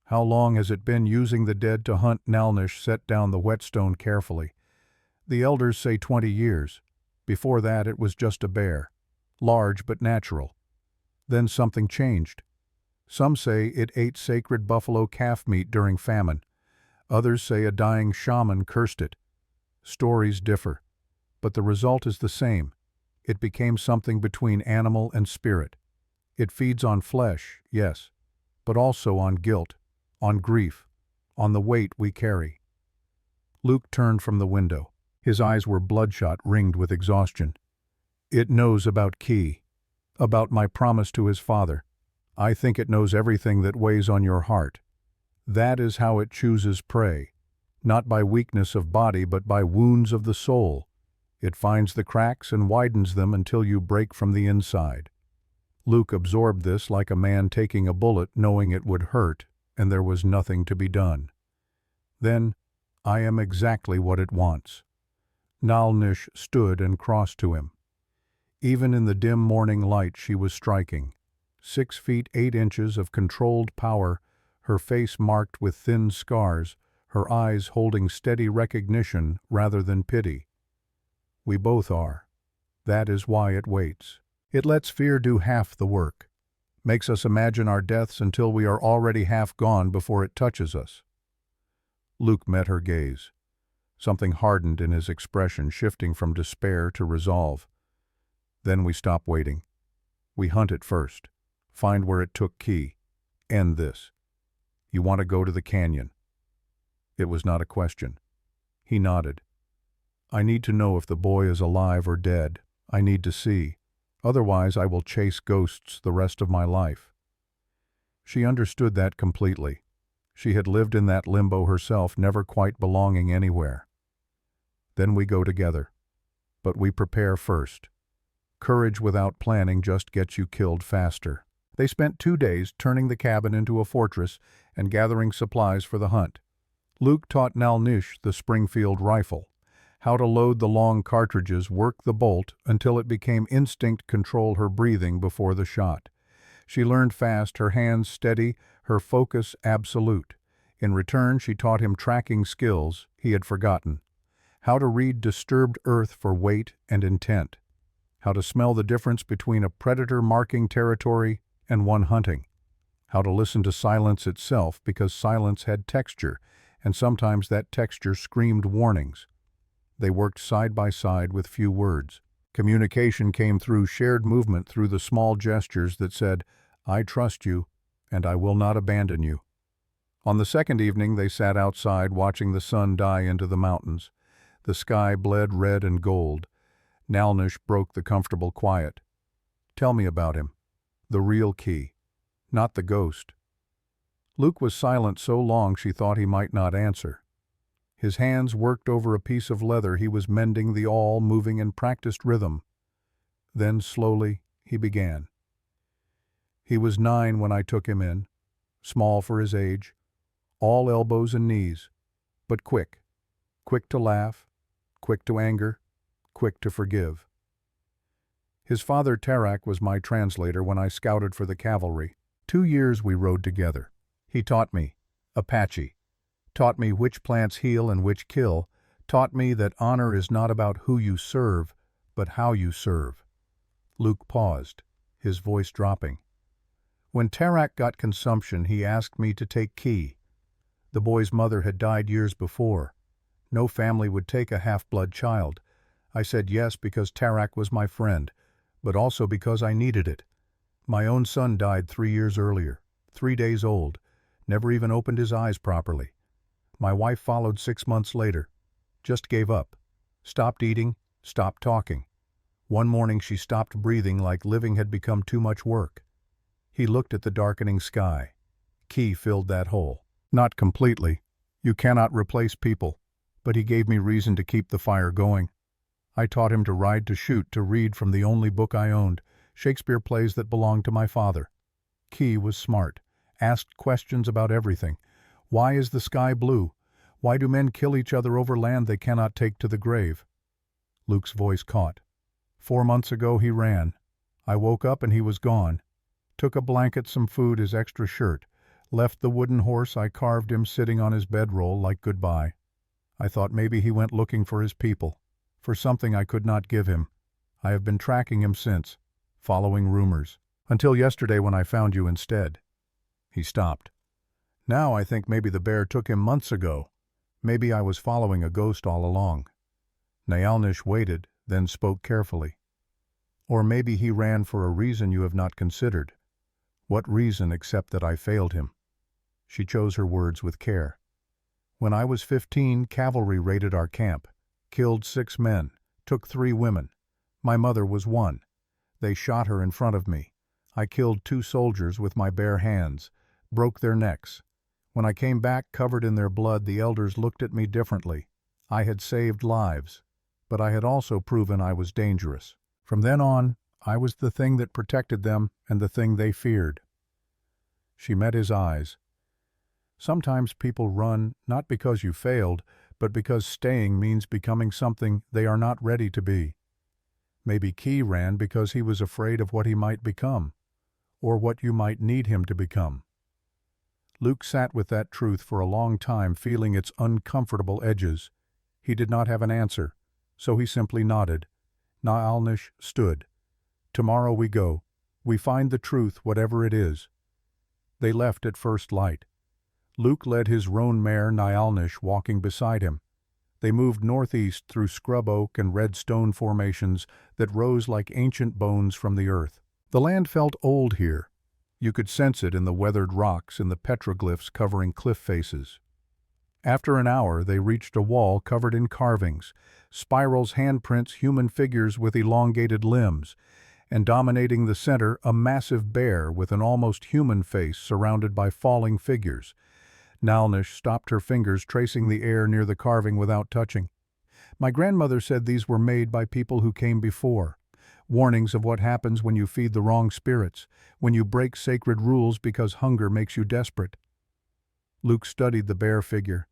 How long has it been using the dead to hunt? Naalnish set down the whetstone carefully. The elders say 20 years. Before that it was just a bear, large but natural. Then something changed. Some say it ate sacred buffalo calf meat during famine. Others say a dying shaman cursed it. Stories differ, but the result is the same. It became something between animal and spirit. It feeds on flesh, yes, but also on guilt, on grief, on the weight we carry. Luke turned from the window. His eyes were bloodshot, ringed with exhaustion. It knows about Key, about my promise to his father. I think it knows everything that weighs on your heart. That is how it chooses prey, not by weakness of body but by wounds of the soul. It finds the cracks and widens them until you break from the inside. Luke absorbed this like a man taking a bullet, knowing it would hurt, and there was nothing to be done. Then, I am exactly what it wants. Naalnish stood and crossed to him. Even in the dim morning light she was striking. 6 feet 8 inches of controlled power, her face marked with thin scars, her eyes holding steady recognition rather than pity. We both are. That is why it waits. It lets fear do half the work, makes us imagine our deaths until we are already half gone before it touches us. Luke met her gaze. Something hardened in his expression, shifting from despair to resolve. Then we stop waiting. We hunt it first. Find where it took Key. End this. You want to go to the canyon? It was not a question. He nodded. I need to know if the boy is alive or dead. I need to see. Otherwise I will chase ghosts the rest of my life. She understood that completely. She had lived in that limbo herself, never quite belonging anywhere. Then we go together. But we prepare first. Courage without planning just gets you killed faster. They spent 2 days turning the cabin into a fortress and gathering supplies for the hunt. Luke taught Naalnish the Springfield rifle, how to load the long cartridges, work the bolt until it became instinct, control her breathing before the shot. She learned fast, her hands steady, her focus absolute. In return, she taught him tracking skills he had forgotten. How to read disturbed earth for weight and intent. How to smell the difference between a predator marking territory and one hunting. How to listen to silence itself, because silence had texture, and sometimes that texture screamed warnings. They worked side by side with few words. Communication came through shared movement, through the small gestures that said, I trust you, and I will not abandon you. On the second evening they sat outside, watching the sun die into the mountains. The sky bled red and gold. Naalnish broke the comfortable quiet. Tell me about him. The real Key, not the ghost. Luke was silent so long she thought he might not answer. His hands worked over a piece of leather he was mending, the awl moving in practiced rhythm. Then, slowly, he began. He was 9 when I took him in, small for his age, all elbows and knees, but quick to laugh, quick to anger, quick to forgive. His father Tarak was my translator when I scouted for the cavalry. 2 years we rode together. He taught me Apache, taught me which plants heal and which kill, taught me that honor is not about who you serve, but how you serve. Luke paused, his voice dropping. When Tarak got consumption, he asked me to take Key. The boy's mother had died years before. No family would take a half-blood child. I said yes because Tarak was my friend, but also because I needed it. My own son died 3 years earlier, 3 days old, never even opened his eyes properly. My wife followed 6 months later, just gave up, stopped eating, stopped talking. One morning she stopped breathing like living had become too much work. He looked at the darkening sky. Key filled that hole. Not completely. You cannot replace people. But he gave me reason to keep the fire going. I taught him to ride, to shoot, to read from the only book I owned, Shakespeare plays that belonged to my father. Key was smart, asked questions about everything. Why is the sky blue? Why do men kill each other over land they cannot take to the grave? Luke's voice caught. 4 months ago he ran. I woke up and he was gone. Took a blanket, some food, his extra shirt. Left the wooden horse I carved him sitting on his bedroll like goodbye. I thought maybe he went looking for his people, for something I could not give him. I have been tracking him since, following rumors, until yesterday when I found you instead. He stopped. Now I think maybe the bear took him months ago. Maybe I was following a ghost all along. Nyalnish waited, then spoke carefully. Or maybe he ran for a reason you have not considered. What reason except that I failed him? She chose her words with care. When I was 15, cavalry raided our camp, killed 6 men, took 3 women. My mother was one. They shot her in front of me. I killed 2 soldiers with my bare hands, broke their necks. When I came back covered in their blood, the elders looked at me differently. I had saved lives, but I had also proven I was dangerous. From then on, I was the thing that protected them and the thing they feared. She met his eyes. Sometimes people run not because you failed, but because staying means becoming something they are not ready to be. Maybe Key ran because he was afraid of what he might become, or what you might need him to become. Luke sat with that truth for a long time, feeling its uncomfortable edges. He did not have an answer, so he simply nodded. Nyalnish stood. Tomorrow we go. We find the truth, whatever it is. They left at first light. Luke led his roan mare Nyalnish, walking beside him. They moved northeast through scrub oak and red stone formations that rose like ancient bones from the earth. The land felt old here. You could sense it in the weathered rocks and the petroglyphs covering cliff faces. After an hour, they reached a wall covered in carvings, spirals, handprints, human figures with elongated limbs, and dominating the center, a massive bear with an almost human face surrounded by falling figures. Nyalnish stopped her fingers, tracing the air near the carving without touching. My grandmother said these were made by people who came before. Warnings of what happens when you feed the wrong spirits, when you break sacred rules because hunger makes you desperate. Luke studied the bear figure.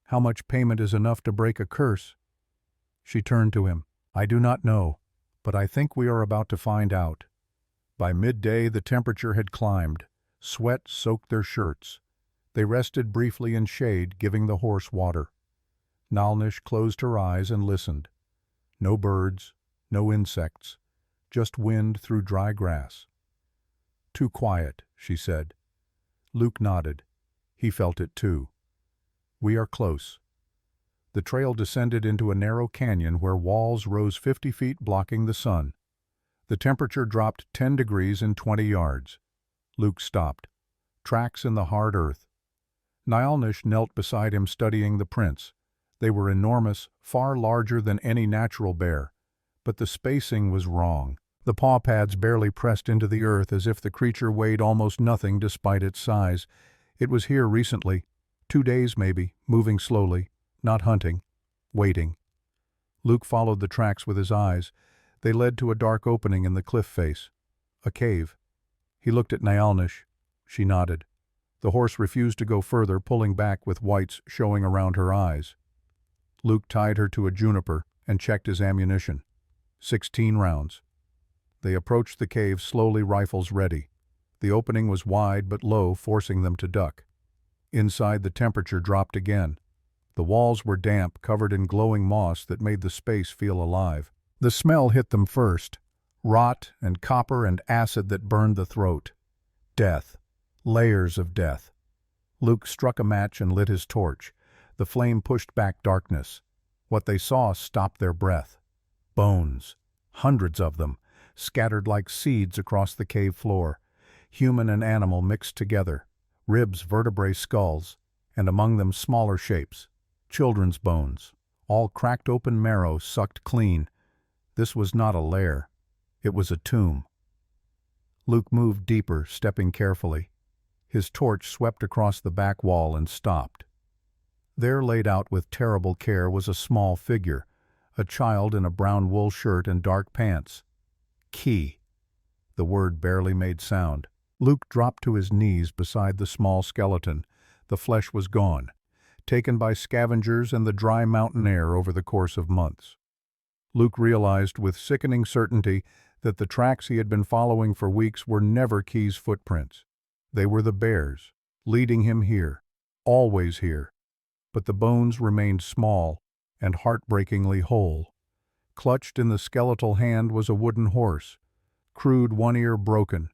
How much payment is enough to break a curse? She turned to him. I do not know, but I think we are about to find out. By midday the temperature had climbed. Sweat soaked their shirts. They rested briefly in shade, giving the horse water. Nyalnish closed her eyes and listened. No birds, no insects, just wind through dry grass. Too quiet, she said. Luke nodded. He felt it too. We are close. The trail descended into a narrow canyon where walls rose 50 feet blocking the sun. The temperature dropped 10 degrees in 20 yards. Luke stopped. Tracks in the hard earth. Nyalnish knelt beside him studying the prints. They were enormous, far larger than any natural bear. But the spacing was wrong. The paw pads barely pressed into the earth as if the creature weighed almost nothing despite its size. It was here recently, 2 days maybe, moving slowly. not hunting, waiting. Luke followed the tracks with his eyes. They led to a dark opening in the cliff face. A cave. He looked at Nyalnish. She nodded. The horse refused to go further, pulling back with whites showing around her eyes. Luke tied her to a juniper and checked his ammunition. 16 rounds. They approached the cave slowly, rifles ready. The opening was wide but low, forcing them to duck. Inside, the temperature dropped again. The walls were damp, covered in glowing moss that made the space feel alive. The smell hit them first. Rot and copper and acid that burned the throat. Death. Layers of death. Luke struck a match and lit his torch. The flame pushed back darkness. What they saw stopped their breath. Bones. Hundreds of them, scattered like seeds across the cave floor. Human and animal mixed together. Ribs, vertebrae, skulls, and among them smaller shapes. Children's bones. All cracked open, marrow sucked clean. This was not a lair. It was a tomb. Luke moved deeper, stepping carefully. His torch swept across the back wall and stopped. There, laid out with terrible care, was a small figure, a child in a brown wool shirt and dark pants. Key. The word barely made sound. Luke dropped to his knees beside the small skeleton. The flesh was gone, taken by scavengers and the dry mountain air over the course of months. Luke realized with sickening certainty that the tracks he had been following for weeks were never Key's footprints. They were the bear's, leading him here, always here. But the bones remained small and heartbreakingly whole. Clutched in the skeletal hand was a wooden horse, crude, one ear broken.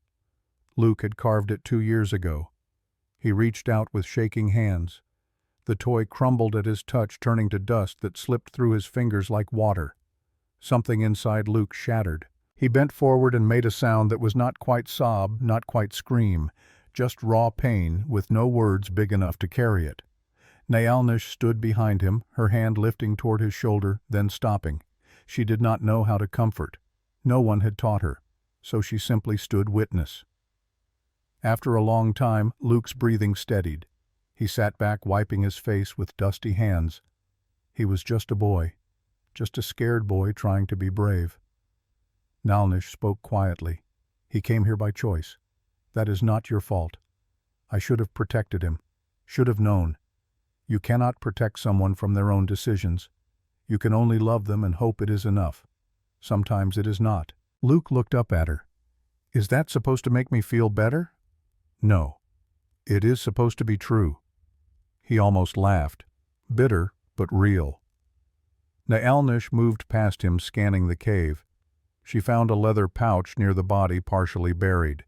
Luke had carved it 2 years ago. He reached out with shaking hands. The toy crumbled at his touch, turning to dust that slipped through his fingers like water. Something inside Luke shattered. He bent forward and made a sound that was not quite sob, not quite scream, just raw pain with no words big enough to carry it. Nyalnish stood behind him, her hand lifting toward his shoulder, then stopping. She did not know how to comfort. No one had taught her, so she simply stood witness. After a long time, Luke's breathing steadied. He sat back, wiping his face with dusty hands. He was just a boy, just a scared boy trying to be brave. Nyalnish spoke quietly. He came here by choice. That is not your fault. I should have protected him, should have known. You cannot protect someone from their own decisions. You can only love them and hope it is enough. Sometimes it is not. Luke looked up at her. Is that supposed to make me feel better? No. It is supposed to be true. He almost laughed. Bitter, but real. Nyalnish moved past him, scanning the cave. She found a leather pouch near the body, partially buried.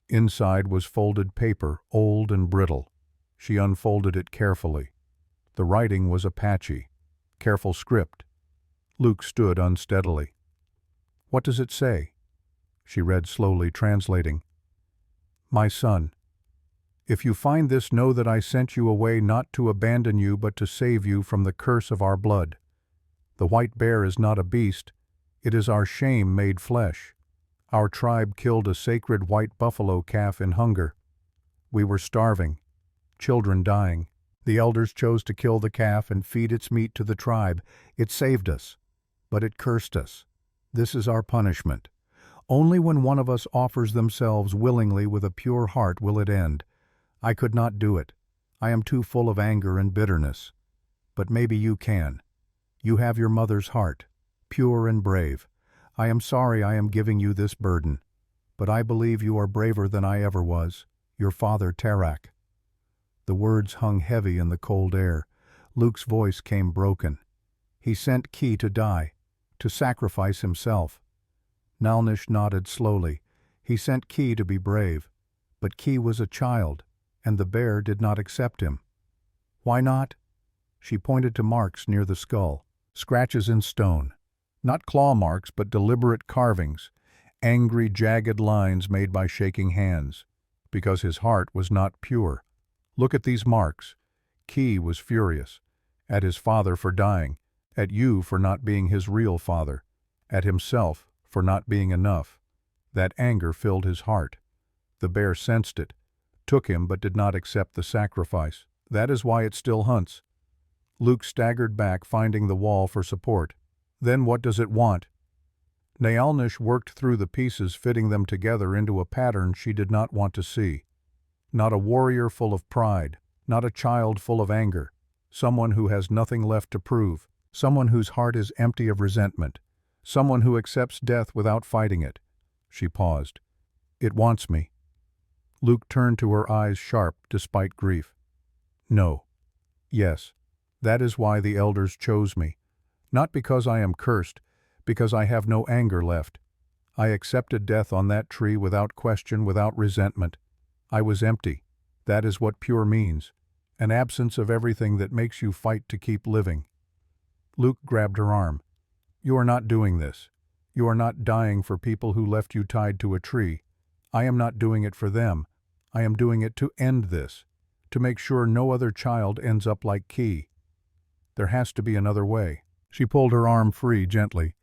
Inside was folded paper, old and brittle. She unfolded it carefully. The writing was Apache. Careful script. Luke stood unsteadily. What does it say? She read slowly, translating. My son, if you find this, know that I sent you away not to abandon you but to save you from the curse of our blood. The white bear is not a beast. It is our shame made flesh. Our tribe killed a sacred white buffalo calf in hunger. We were starving, children dying. The elders chose to kill the calf and feed its meat to the tribe. It saved us, but it cursed us. This is our punishment. Only when one of us offers themselves willingly with a pure heart will it end. I could not do it. I am too full of anger and bitterness. But maybe you can. You have your mother's heart, pure and brave. I am sorry I am giving you this burden, but I believe you are braver than I ever was. Your father, Tarak. The words hung heavy in the cold air. Luke's voice came broken. He sent Key to die, to sacrifice himself. Nyalnish nodded slowly. He sent Key to be brave, but Key was a child, and the bear did not accept him. Why not? She pointed to marks near the skull, scratches in stone. Not claw marks, but deliberate carvings, angry, jagged lines made by shaking hands, because his heart was not pure. Look at these marks. Key was furious, at his father for dying, at you for not being his real father, at himself for not being enough. That anger filled his heart. The bear sensed it, took him but did not accept the sacrifice. That is why it still hunts. Luke staggered back, finding the wall for support. Then what does it want? Naalnish worked through the pieces, fitting them together into a pattern she did not want to see. Not a warrior full of pride, not a child full of anger, someone who has nothing left to prove, someone whose heart is empty of resentment, someone who accepts death without fighting it. She paused. It wants me. Luke turned to her, eyes sharp despite grief. No. Yes. That is why the elders chose me. Not because I am cursed, because I have no anger left. I accepted death on that tree without question, without resentment. I was empty. That is what pure means. An absence of everything that makes you fight to keep living. Luke grabbed her arm. You are not doing this. You are not dying for people who left you tied to a tree. I am not doing it for them. I am doing it to end this, to make sure no other child ends up like Key. There has to be another way. She pulled her arm free gently.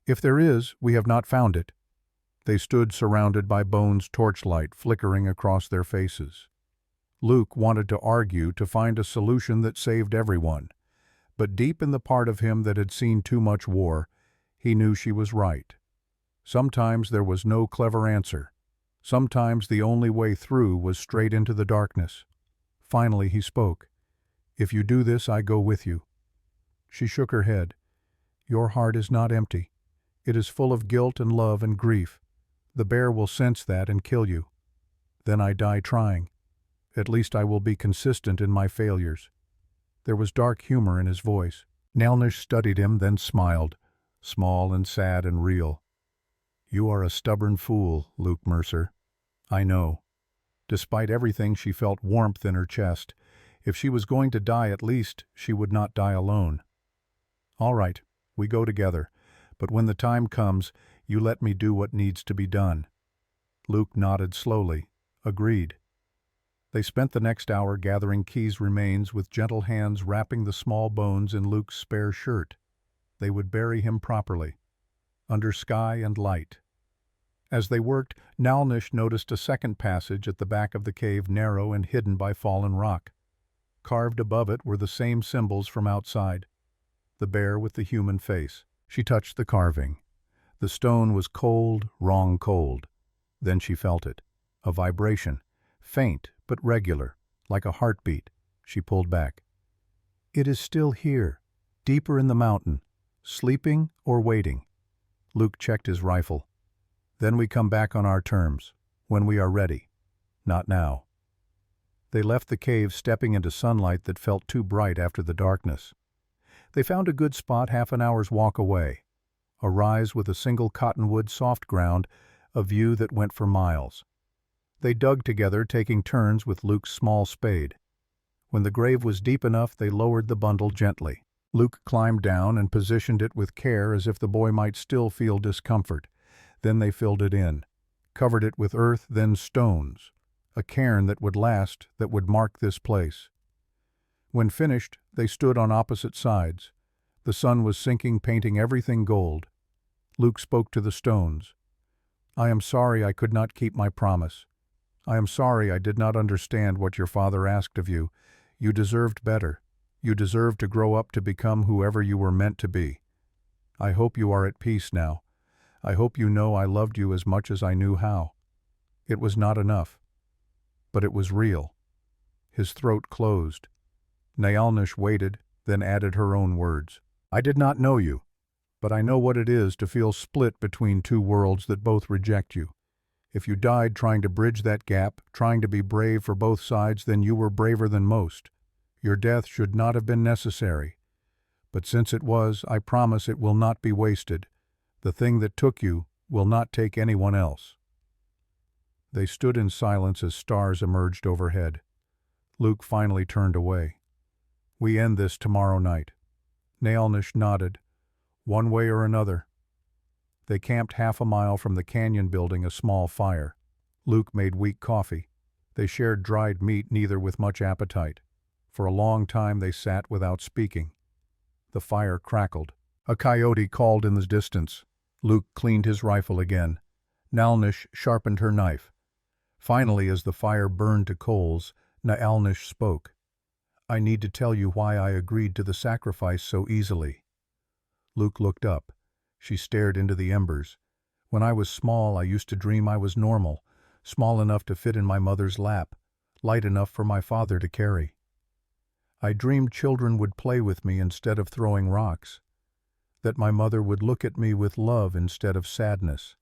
If there is, we have not found it. They stood surrounded by Bones' torchlight flickering across their faces. Luke wanted to argue, to find a solution that saved everyone. But deep in the part of him that had seen too much war, he knew she was right. Sometimes there was no clever answer. Sometimes the only way through was straight into the darkness. Finally he spoke. If you do this, I go with you. She shook her head. Your heart is not empty. It is full of guilt and love and grief. The bear will sense that and kill you. Then I die trying. At least I will be consistent in my failures. There was dark humor in his voice. Naalnish studied him, then smiled, small and sad and real. You are a stubborn fool, Luke Mercer. I know. Despite everything, she felt warmth in her chest. If she was going to die, at least she would not die alone. All right, we go together, but when the time comes, you let me do what needs to be done. Luke nodded slowly, agreed. They spent the next hour gathering Key's remains, with gentle hands wrapping the small bones in Luke's spare shirt. They would bury him properly, under sky and light. As they worked, Naalnish noticed a second passage at the back of the cave, narrow and hidden by fallen rock. Carved above it were the same symbols from outside. The bear with the human face. She touched the carving. The stone was cold, wrong cold. Then she felt it. A vibration, faint but regular, like a heartbeat. She pulled back. It is still here, deeper in the mountain, sleeping or waiting. Luke checked his rifle. Then we come back on our terms, when we are ready. Not now. They left the cave, stepping into sunlight that felt too bright after the darkness. They found a good spot half an hour's walk away. A rise with a single cottonwood soft ground, a view that went for miles. They dug together, taking turns with Luke's small spade. When the grave was deep enough, they lowered the bundle gently. Luke climbed down and positioned it with care, as if the boy might still feel discomfort. Then they filled it in, covered it with earth, then stones, a cairn that would last, that would mark this place. When finished, they stood on opposite sides. The sun was sinking, painting everything gold. Luke spoke to the stones. I am sorry I could not keep my promise. I am sorry I did not understand what your father asked of you. You deserved better. You deserved to grow up to become whoever you were meant to be. I hope you are at peace now. I hope you know I loved you as much as I knew how. It was not enough. But it was real. His throat closed. Naalnish waited, then added her own words. I did not know you, but I know what it is to feel split between two worlds that both reject you. If you died trying to bridge that gap, trying to be brave for both sides, then you were braver than most. Your death should not have been necessary. But since it was, I promise it will not be wasted. The thing that took you will not take anyone else. They stood in silence as stars emerged overhead. Luke finally turned away. We end this tomorrow night. Naalnish nodded. One way or another. They camped half a mile from the canyon, building a small fire. Luke made weak coffee. They shared dried meat, neither with much appetite. For a long time they sat without speaking. The fire crackled. A coyote called in the distance. Luke cleaned his rifle again. Naalnish sharpened her knife. Finally, as the fire burned to coals, Naalnish spoke. I need to tell you why I agreed to the sacrifice so easily." Luke looked up. She stared into the embers. "When I was small, I used to dream I was normal, small enough to fit in my mother's lap, light enough for my father to carry. I dreamed children would play with me instead of throwing rocks, that my mother would look at me with love instead of sadness.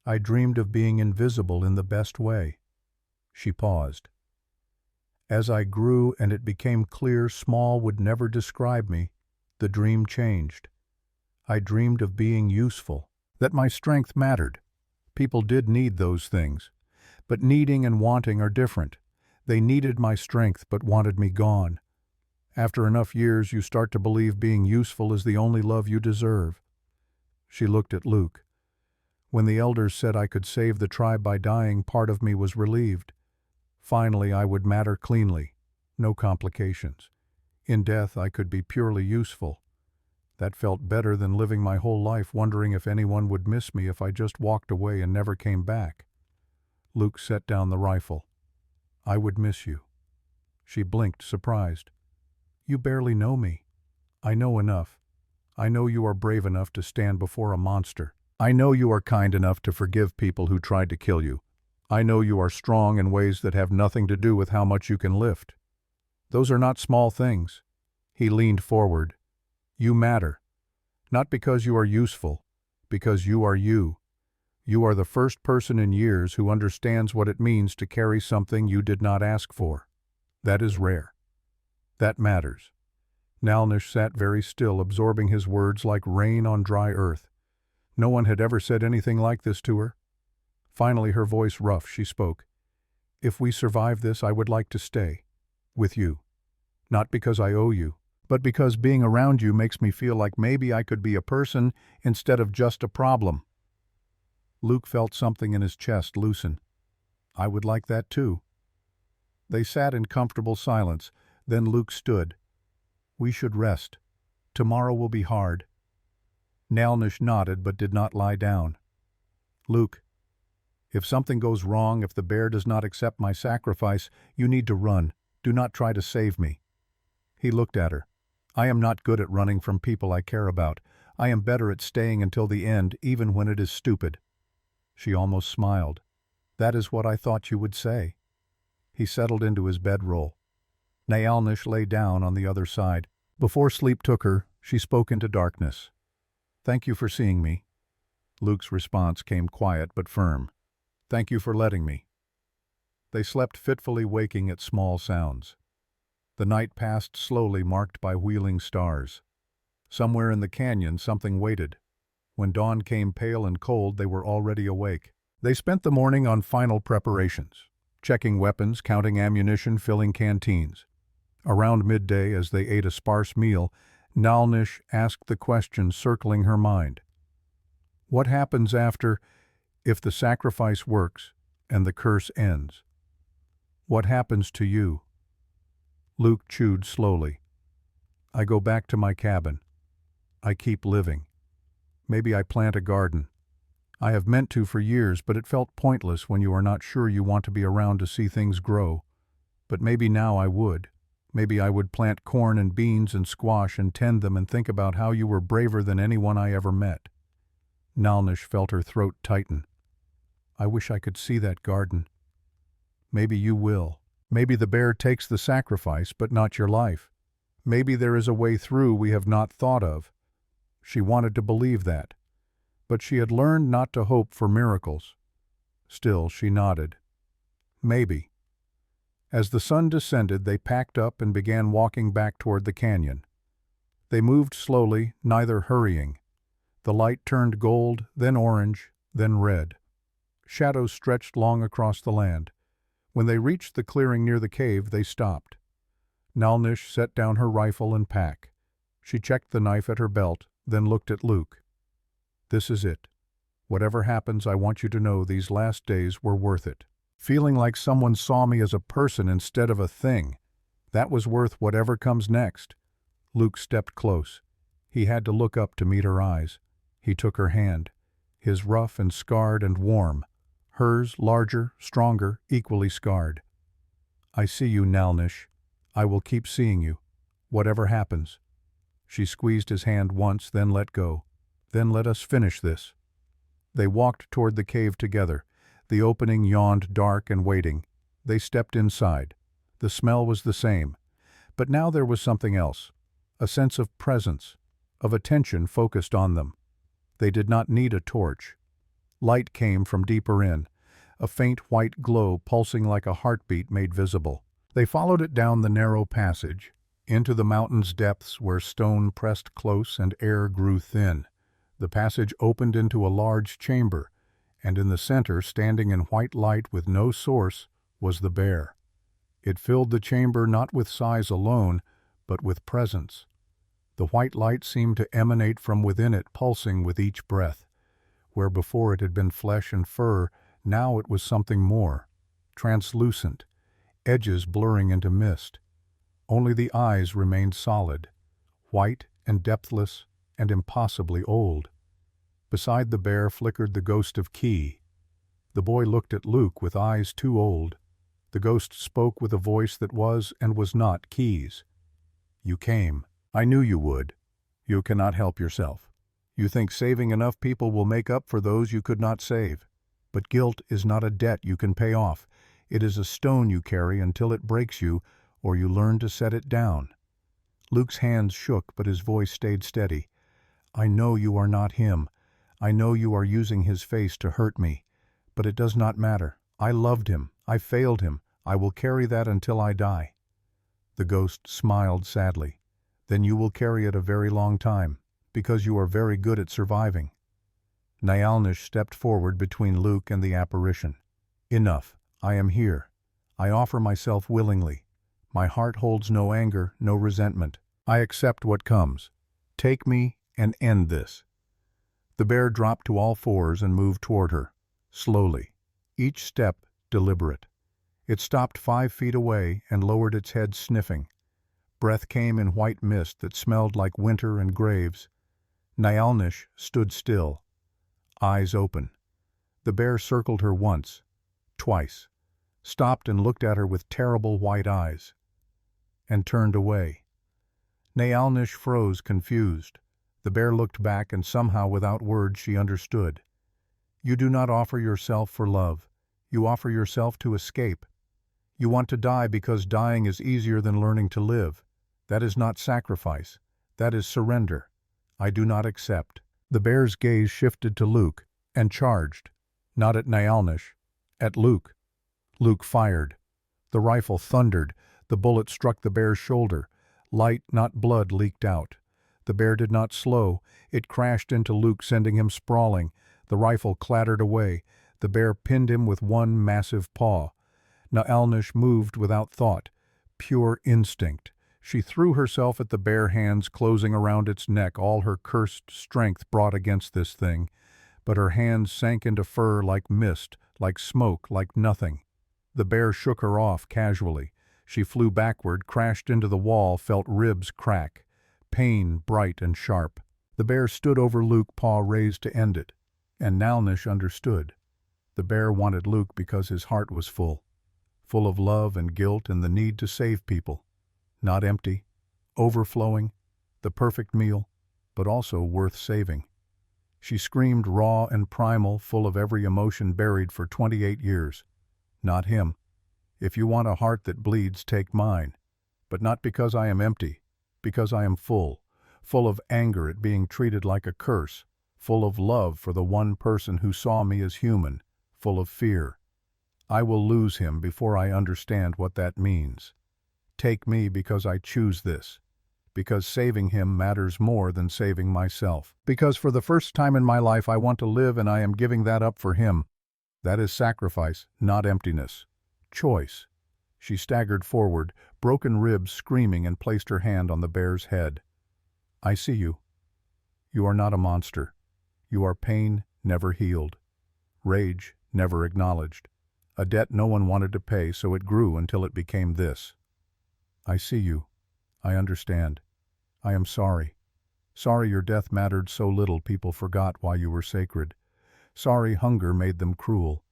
I dreamed of being invisible in the best way." She paused. "As I grew and it became clear small would never describe me, the dream changed. I dreamed of being useful, that my strength mattered. People did need those things, but needing and wanting are different. They needed my strength but wanted me gone. After enough years, you start to believe being useful is the only love you deserve." She looked at Luke. "When the elders said I could save the tribe by dying, part of me was relieved. Finally, I would matter cleanly, no complications. In death, I could be purely useful. That felt better than living my whole life wondering if anyone would miss me if I just walked away and never came back." Luke set down the rifle. "I would miss you." She blinked, surprised. "You barely know me." "I know enough. I know you are brave enough to stand before a monster. I know you are kind enough to forgive people who tried to kill you. I know you are strong in ways that have nothing to do with how much you can lift. Those are not small things." He leaned forward. "You matter. Not because you are useful, because you are you. You are the first person in years who understands what it means to carry something you did not ask for. That is rare. That matters." Nalnish sat very still, absorbing his words like rain on dry earth. No one had ever said anything like this to her. Finally, her voice rough, she spoke. "If we survive this, I would like to stay. With you. Not because I owe you, but because being around you makes me feel like maybe I could be a person instead of just a problem." Luke felt something in his chest loosen. "I would like that too." They sat in comfortable silence. Then Luke stood. "We should rest. Tomorrow will be hard." Nalnish nodded but did not lie down. "Luke, if something goes wrong, if the bear does not accept my sacrifice, you need to run. Do not try to save me." He looked at her. "I am not good at running from people I care about. I am better at staying until the end, even when it is stupid." She almost smiled. "That is what I thought you would say." He settled into his bedroll. Nalnish lay down on the other side. Before sleep took her, she spoke into darkness. "Thank you for seeing me." Luke's response came quiet but firm. "Thank you for letting me." They slept fitfully, waking at small sounds. The night passed slowly, marked by wheeling stars. Somewhere in the canyon something waited. When dawn came pale and cold, they were already awake. They spent the morning on final preparations, checking weapons, counting ammunition, filling canteens. Around midday, as they ate a sparse meal, Nalnish asked the question circling her mind. "What happens if the sacrifice works and the curse ends? What happens to you?" Luke chewed slowly. "I go back to my cabin. I keep living. Maybe I plant a garden. I have meant to for years, but it felt pointless when you are not sure you want to be around to see things grow. But maybe now I would. Maybe I would plant corn and beans and squash and tend them and think about how you were braver than anyone I ever met." Nalnish felt her throat tighten. "I wish I could see that garden." "Maybe you will. Maybe the bear takes the sacrifice, but not your life. Maybe there is a way through we have not thought of." She wanted to believe that, but she had learned not to hope for miracles. Still, she nodded. "Maybe." As the sun descended, they packed up and began walking back toward the canyon. They moved slowly, neither hurrying. The light turned gold, then orange, then red. Shadows stretched long across the land. When they reached the clearing near the cave, they stopped. Nalnish set down her rifle and pack. She checked the knife at her belt, then looked at Luke. "This is it. Whatever happens, I want you to know these last days were worth it. Feeling like someone saw me as a person instead of a thing. That was worth whatever comes next." Luke stepped close. He had to look up to meet her eyes. He took her hand, his rough and scarred and warm, hers larger, stronger, equally scarred. "I see you, Nalnish. I will keep seeing you, whatever happens." She squeezed his hand once, then let go. "Then let us finish this." They walked toward the cave together. The opening yawned dark and waiting. They stepped inside. The smell was the same. But now there was something else. A sense of presence, of attention focused on them. They did not need a torch. Light came from deeper in, a faint white glow pulsing like a heartbeat made visible. They followed it down the narrow passage, into the mountain's depths where stone pressed close and air grew thin. The passage opened into a large chamber, and in the center, standing in white light with no source, was the bear. It filled the chamber not with size alone, but with presence. The white light seemed to emanate from within it, pulsing with each breath. Where before it had been flesh and fur, now it was something more, translucent, edges blurring into mist. Only the eyes remained solid, white and depthless and impossibly old. Beside the bear flickered the ghost of Key. The boy looked at Luke with eyes too old. The ghost spoke with a voice that was and was not Key's. "You came. I knew you would. You cannot help yourself. You think saving enough people will make up for those you could not save. But guilt is not a debt you can pay off. It is a stone you carry until it breaks you, or you learn to set it down." Luke's hands shook, but his voice stayed steady. "I know you are not him. I know you are using his face to hurt me. But it does not matter. I loved him. I failed him. I will carry that until I die." The ghost smiled sadly. "Then you will carry it a very long time, because you are very good at surviving." Nyalnish stepped forward between Luke and the apparition. "Enough. I am here. I offer myself willingly. My heart holds no anger, no resentment. I accept what comes. Take me and end this." The bear dropped to all fours and moved toward her, slowly, each step deliberate. It stopped 5 feet away and lowered its head, sniffing. Breath came in white mist that smelled like winter and graves. Nyalnish stood still, eyes open. The bear circled her once, twice, stopped and looked at her with terrible white eyes, and turned away. Nyalnish froze, confused. The bear looked back, and somehow without words she understood. "You do not offer yourself for love. You offer yourself to escape. You want to die because dying is easier than learning to live. That is not sacrifice. That is surrender. I do not accept." The bear's gaze shifted to Luke and charged, not at Nyalnish, at Luke. Luke fired. The rifle thundered. The bullet struck the bear's shoulder. Light, not blood, leaked out. The bear did not slow. It crashed into Luke, sending him sprawling. The rifle clattered away. The bear pinned him with one massive paw. Nyalnish moved without thought, pure instinct. She threw herself at the bare hands, closing around its neck, all her cursed strength brought against this thing. But her hands sank into fur like mist, like smoke, like nothing. The bear shook her off casually. She flew backward, crashed into the wall, felt ribs crack. Pain bright and sharp. The bear stood over Luke, paw raised to end it. And Nyalnish understood. The bear wanted Luke because his heart was full of love and guilt and the need to save people. Not empty, overflowing, the perfect meal, but also worth saving. She screamed raw and primal, full of every emotion buried for 28 years. "Not him. If you want a heart that bleeds, take mine. But not because I am empty, because I am full of anger at being treated like a curse, full of love for the one person who saw me as human, full of fear. I will lose him before I understand what that means. Take me because I choose this, because saving him matters more than saving myself. Because for the first time in my life I want to live, and I am giving that up for him. That is sacrifice, not emptiness. Choice." She staggered forward, broken ribs screaming, and placed her hand on the bear's head. "I see you. You are not a monster. You are pain never healed, rage never acknowledged, a debt no one wanted to pay, so it grew until it became this. I see you. I understand. I am sorry. Sorry your death mattered so little people forgot why you were sacred. Sorry hunger made them cruel.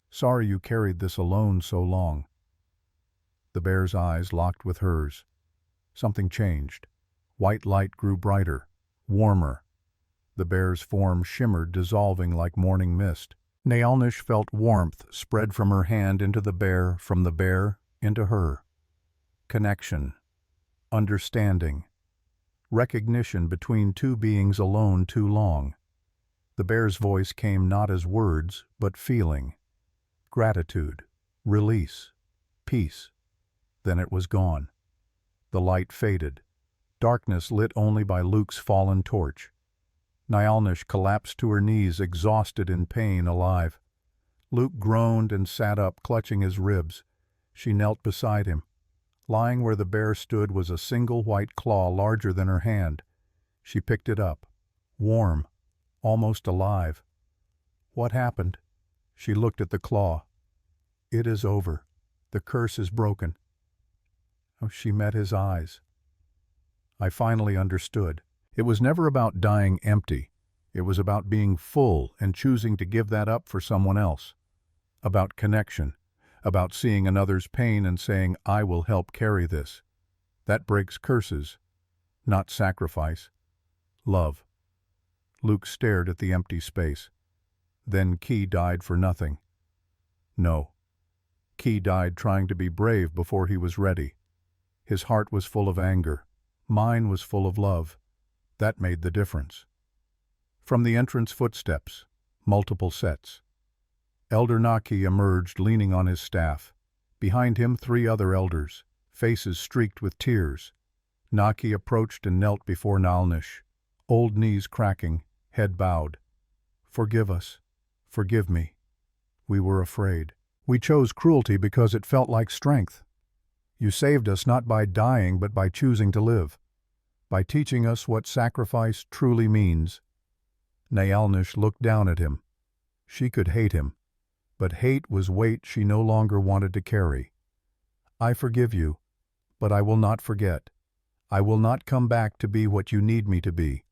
Sorry you carried this alone so long." The bear's eyes locked with hers. Something changed. White light grew brighter, warmer. The bear's form shimmered, dissolving like morning mist. Naelnish felt warmth spread from her hand into the bear, from the bear into her. Connection. Understanding. Recognition between two beings alone too long. The bear's voice came not as words, but feeling. Gratitude. Release. Peace. Then it was gone. The light faded. Darkness lit only by Luke's fallen torch. Naelnish collapsed to her knees, exhausted, in pain, alive. Luke groaned and sat up, clutching his ribs. She knelt beside him. Lying where the bear stood was a single white claw larger than her hand. She picked it up. Warm. Almost alive. What happened? She looked at the claw. It is over. The curse is broken. Oh, she met his eyes. I finally understood. It was never about dying empty. It was about being full and choosing to give that up for someone else. About connection. About seeing another's pain and saying, I will help carry this. That breaks curses. Not sacrifice. Love. Luke stared at the empty space. Then Key died for nothing. No. Key died trying to be brave before he was ready. His heart was full of anger. Mine was full of love. That made the difference. From the entrance footsteps, multiple sets. Elder Naki emerged, leaning on his staff. Behind him 3 other elders, faces streaked with tears. Naki approached and knelt before Naelnish, old knees cracking, head bowed. Forgive us. Forgive me. We were afraid. We chose cruelty because it felt like strength. You saved us not by dying but by choosing to live, by teaching us what sacrifice truly means. Naelnish looked down at him. She could hate him, but hate was weight she no longer wanted to carry. I forgive you, but I will not forget. I will not come back to be what you need me to be.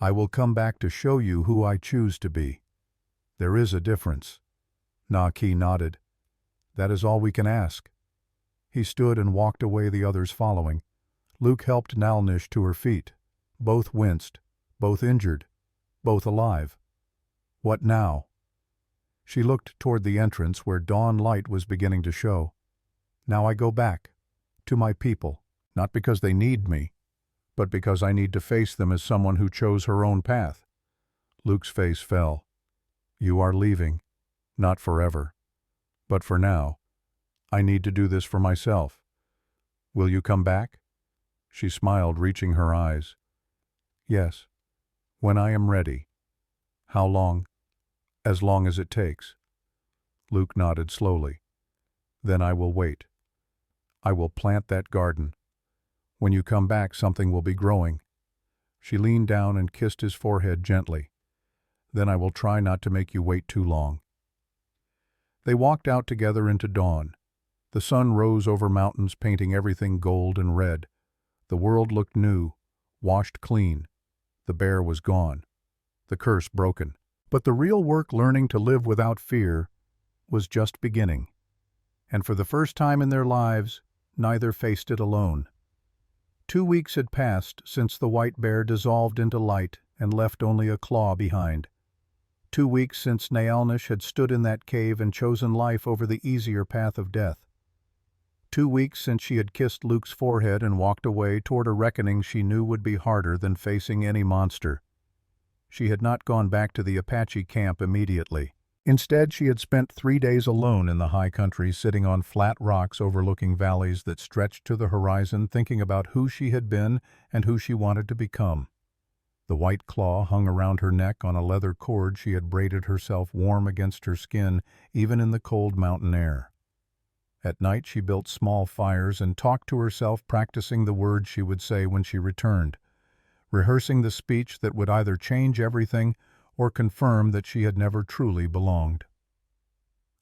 I will come back to show you who I choose to be. There is a difference. Naki nodded. That is all we can ask. He stood and walked away, the others following. Luke helped Naelnish to her feet. Both winced, both injured, both alive. What now? She looked toward the entrance where dawn light was beginning to show. Now I go back, to my people, not because they need me, but because I need to face them as someone who chose her own path. Luke's face fell. You are leaving, not forever, but for now. I need to do this for myself. Will you come back? She smiled, reaching her eyes. Yes, when I am ready. How long? As long as it takes. Luke nodded slowly. Then I will wait. I will plant that garden. When you come back, something will be growing. She leaned down and kissed his forehead gently. Then I will try not to make you wait too long. They walked out together into dawn. The sun rose over mountains, painting everything gold and red. The world looked new, washed clean. The bear was gone. The curse broken. But the real work, learning to live without fear, was just beginning. And for the first time in their lives, neither faced it alone. 2 weeks had passed since the white bear dissolved into light and left only a claw behind. 2 weeks since Naelnish had stood in that cave and chosen life over the easier path of death. 2 weeks since she had kissed Luke's forehead and walked away toward a reckoning she knew would be harder than facing any monster. She had not gone back to the Apache camp immediately. Instead, she had spent 3 days alone in the high country, sitting on flat rocks overlooking valleys that stretched to the horizon, thinking about who she had been and who she wanted to become. The white claw hung around her neck on a leather cord she had braided herself, warm against her skin, even in the cold mountain air. At night she built small fires and talked to herself, practicing the words she would say when she returned, rehearsing the speech that would either change everything or confirm that she had never truly belonged.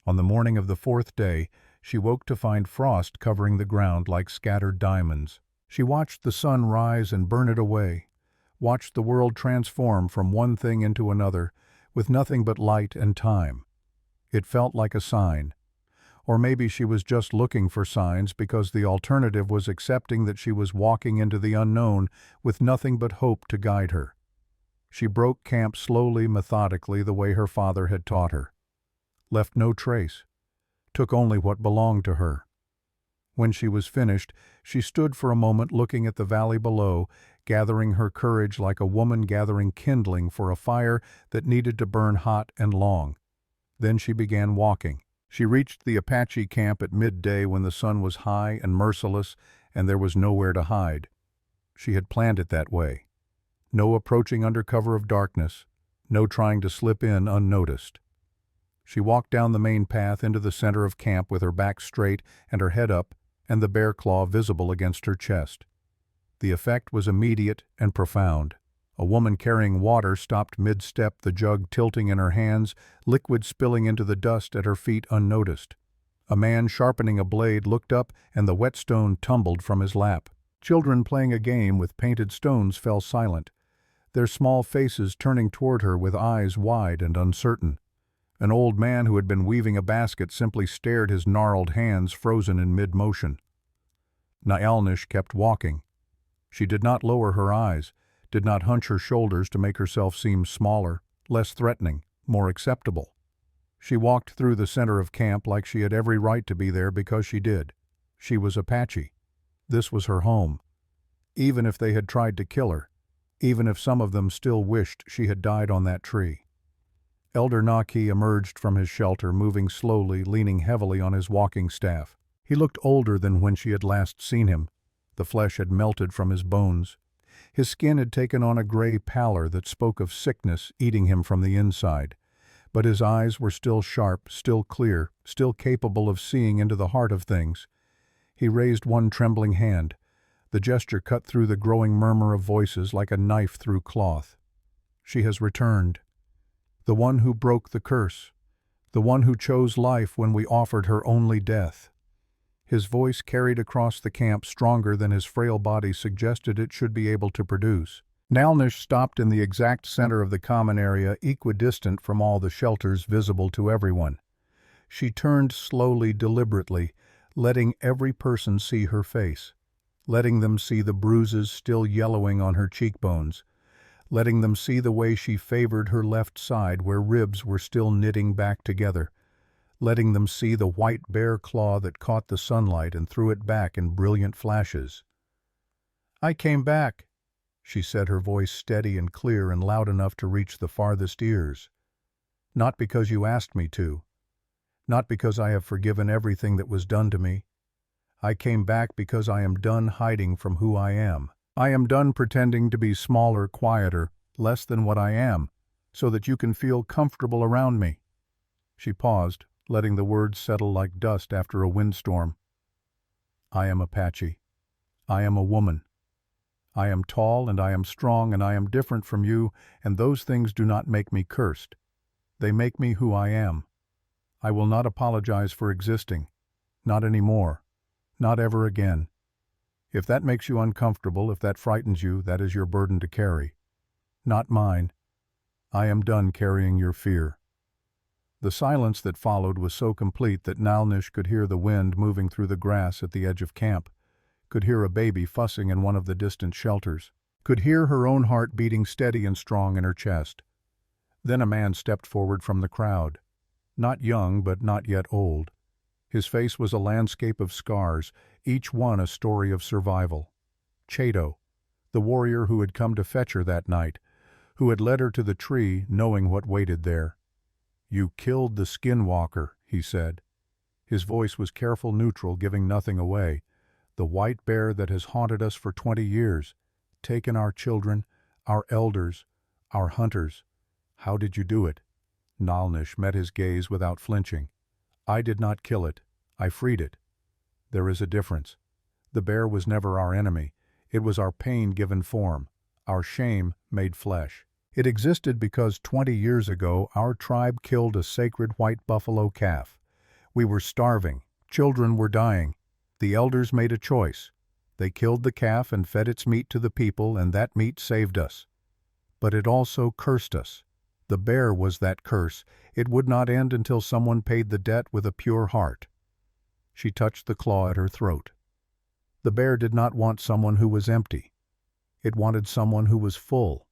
On the morning of the 4th day, she woke to find frost covering the ground like scattered diamonds. She watched the sun rise and burn it away, watched the world transform from one thing into another, with nothing but light and time. It felt like a sign. Or maybe she was just looking for signs because the alternative was accepting that she was walking into the unknown with nothing but hope to guide her. She broke camp slowly, methodically, the way her father had taught her. Left no trace. Took only what belonged to her. When she was finished, she stood for a moment looking at the valley below, gathering her courage like a woman gathering kindling for a fire that needed to burn hot and long. Then she began walking. She reached the Apache camp at midday when the sun was high and merciless and there was nowhere to hide. She had planned it that way. No approaching under cover of darkness, no trying to slip in unnoticed. She walked down the main path into the center of camp with her back straight and her head up and the bear claw visible against her chest. The effect was immediate and profound. A woman carrying water stopped mid-step, the jug tilting in her hands, liquid spilling into the dust at her feet unnoticed. A man sharpening a blade looked up and the whetstone tumbled from his lap. Children playing a game with painted stones fell silent, their small faces turning toward her with eyes wide and uncertain. An old man who had been weaving a basket simply stared, his gnarled hands frozen in mid-motion. Naalnish kept walking. She did not lower her eyes, did not hunch her shoulders to make herself seem smaller, less threatening, more acceptable. She walked through the center of camp like she had every right to be there because she did. She was Apache. This was her home. Even if they had tried to kill her, even if some of them still wished she had died on that tree. Elder Naki emerged from his shelter, moving slowly, leaning heavily on his walking staff. He looked older than when she had last seen him. The flesh had melted from his bones. His skin had taken on a gray pallor that spoke of sickness eating him from the inside. But his eyes were still sharp, still clear, still capable of seeing into the heart of things. He raised one trembling hand. The gesture cut through the growing murmur of voices like a knife through cloth. She has returned. The one who broke the curse. The one who chose life when we offered her only death. His voice carried across the camp stronger than his frail body suggested it should be able to produce. Naalnish stopped in the exact center of the common area, equidistant from all the shelters visible to everyone. She turned slowly, deliberately, letting every person see her face, letting them see the bruises still yellowing on her cheekbones, letting them see the way she favored her left side where ribs were still knitting back together, letting them see the white bear claw that caught the sunlight and threw it back in brilliant flashes. "I came back," she said, her voice steady and clear and loud enough to reach the farthest ears. "Not because you asked me to. Not because I have forgiven everything that was done to me. I came back because I am done hiding from who I am. I am done pretending to be smaller, quieter, less than what I am, so that you can feel comfortable around me." She paused, letting the words settle like dust after a windstorm. "I am Apache. I am a woman. I am tall and I am strong and I am different from you, and those things do not make me cursed. They make me who I am. I will not apologize for existing. Not anymore. Not ever again. If that makes you uncomfortable, if that frightens you, that is your burden to carry. Not mine. I am done carrying your fear." The silence that followed was so complete that Naalnish could hear the wind moving through the grass at the edge of camp, could hear a baby fussing in one of the distant shelters, could hear her own heart beating steady and strong in her chest. Then a man stepped forward from the crowd. Not young, but not yet old. His face was a landscape of scars, each one a story of survival. Chato, the warrior who had come to fetch her that night, who had led her to the tree knowing what waited there. "You killed the skinwalker," he said. His voice was careful, neutral, giving nothing away. "The white bear that has haunted us for 20 years, taken our children, our elders, our hunters. How did you do it?" Naalnish met his gaze without flinching. "I did not kill it. I freed it. There is a difference. The bear was never our enemy. It was our pain given form, our shame made flesh. It existed because 20 years ago our tribe killed a sacred white buffalo calf. We were starving. Children were dying. The elders made a choice. They killed the calf and fed its meat to the people, and that meat saved us. But it also cursed us. The bear was that curse. It would not end until someone paid the debt with a pure heart. She touched the claw at her throat. The bear did not want someone who was empty. It wanted someone who was full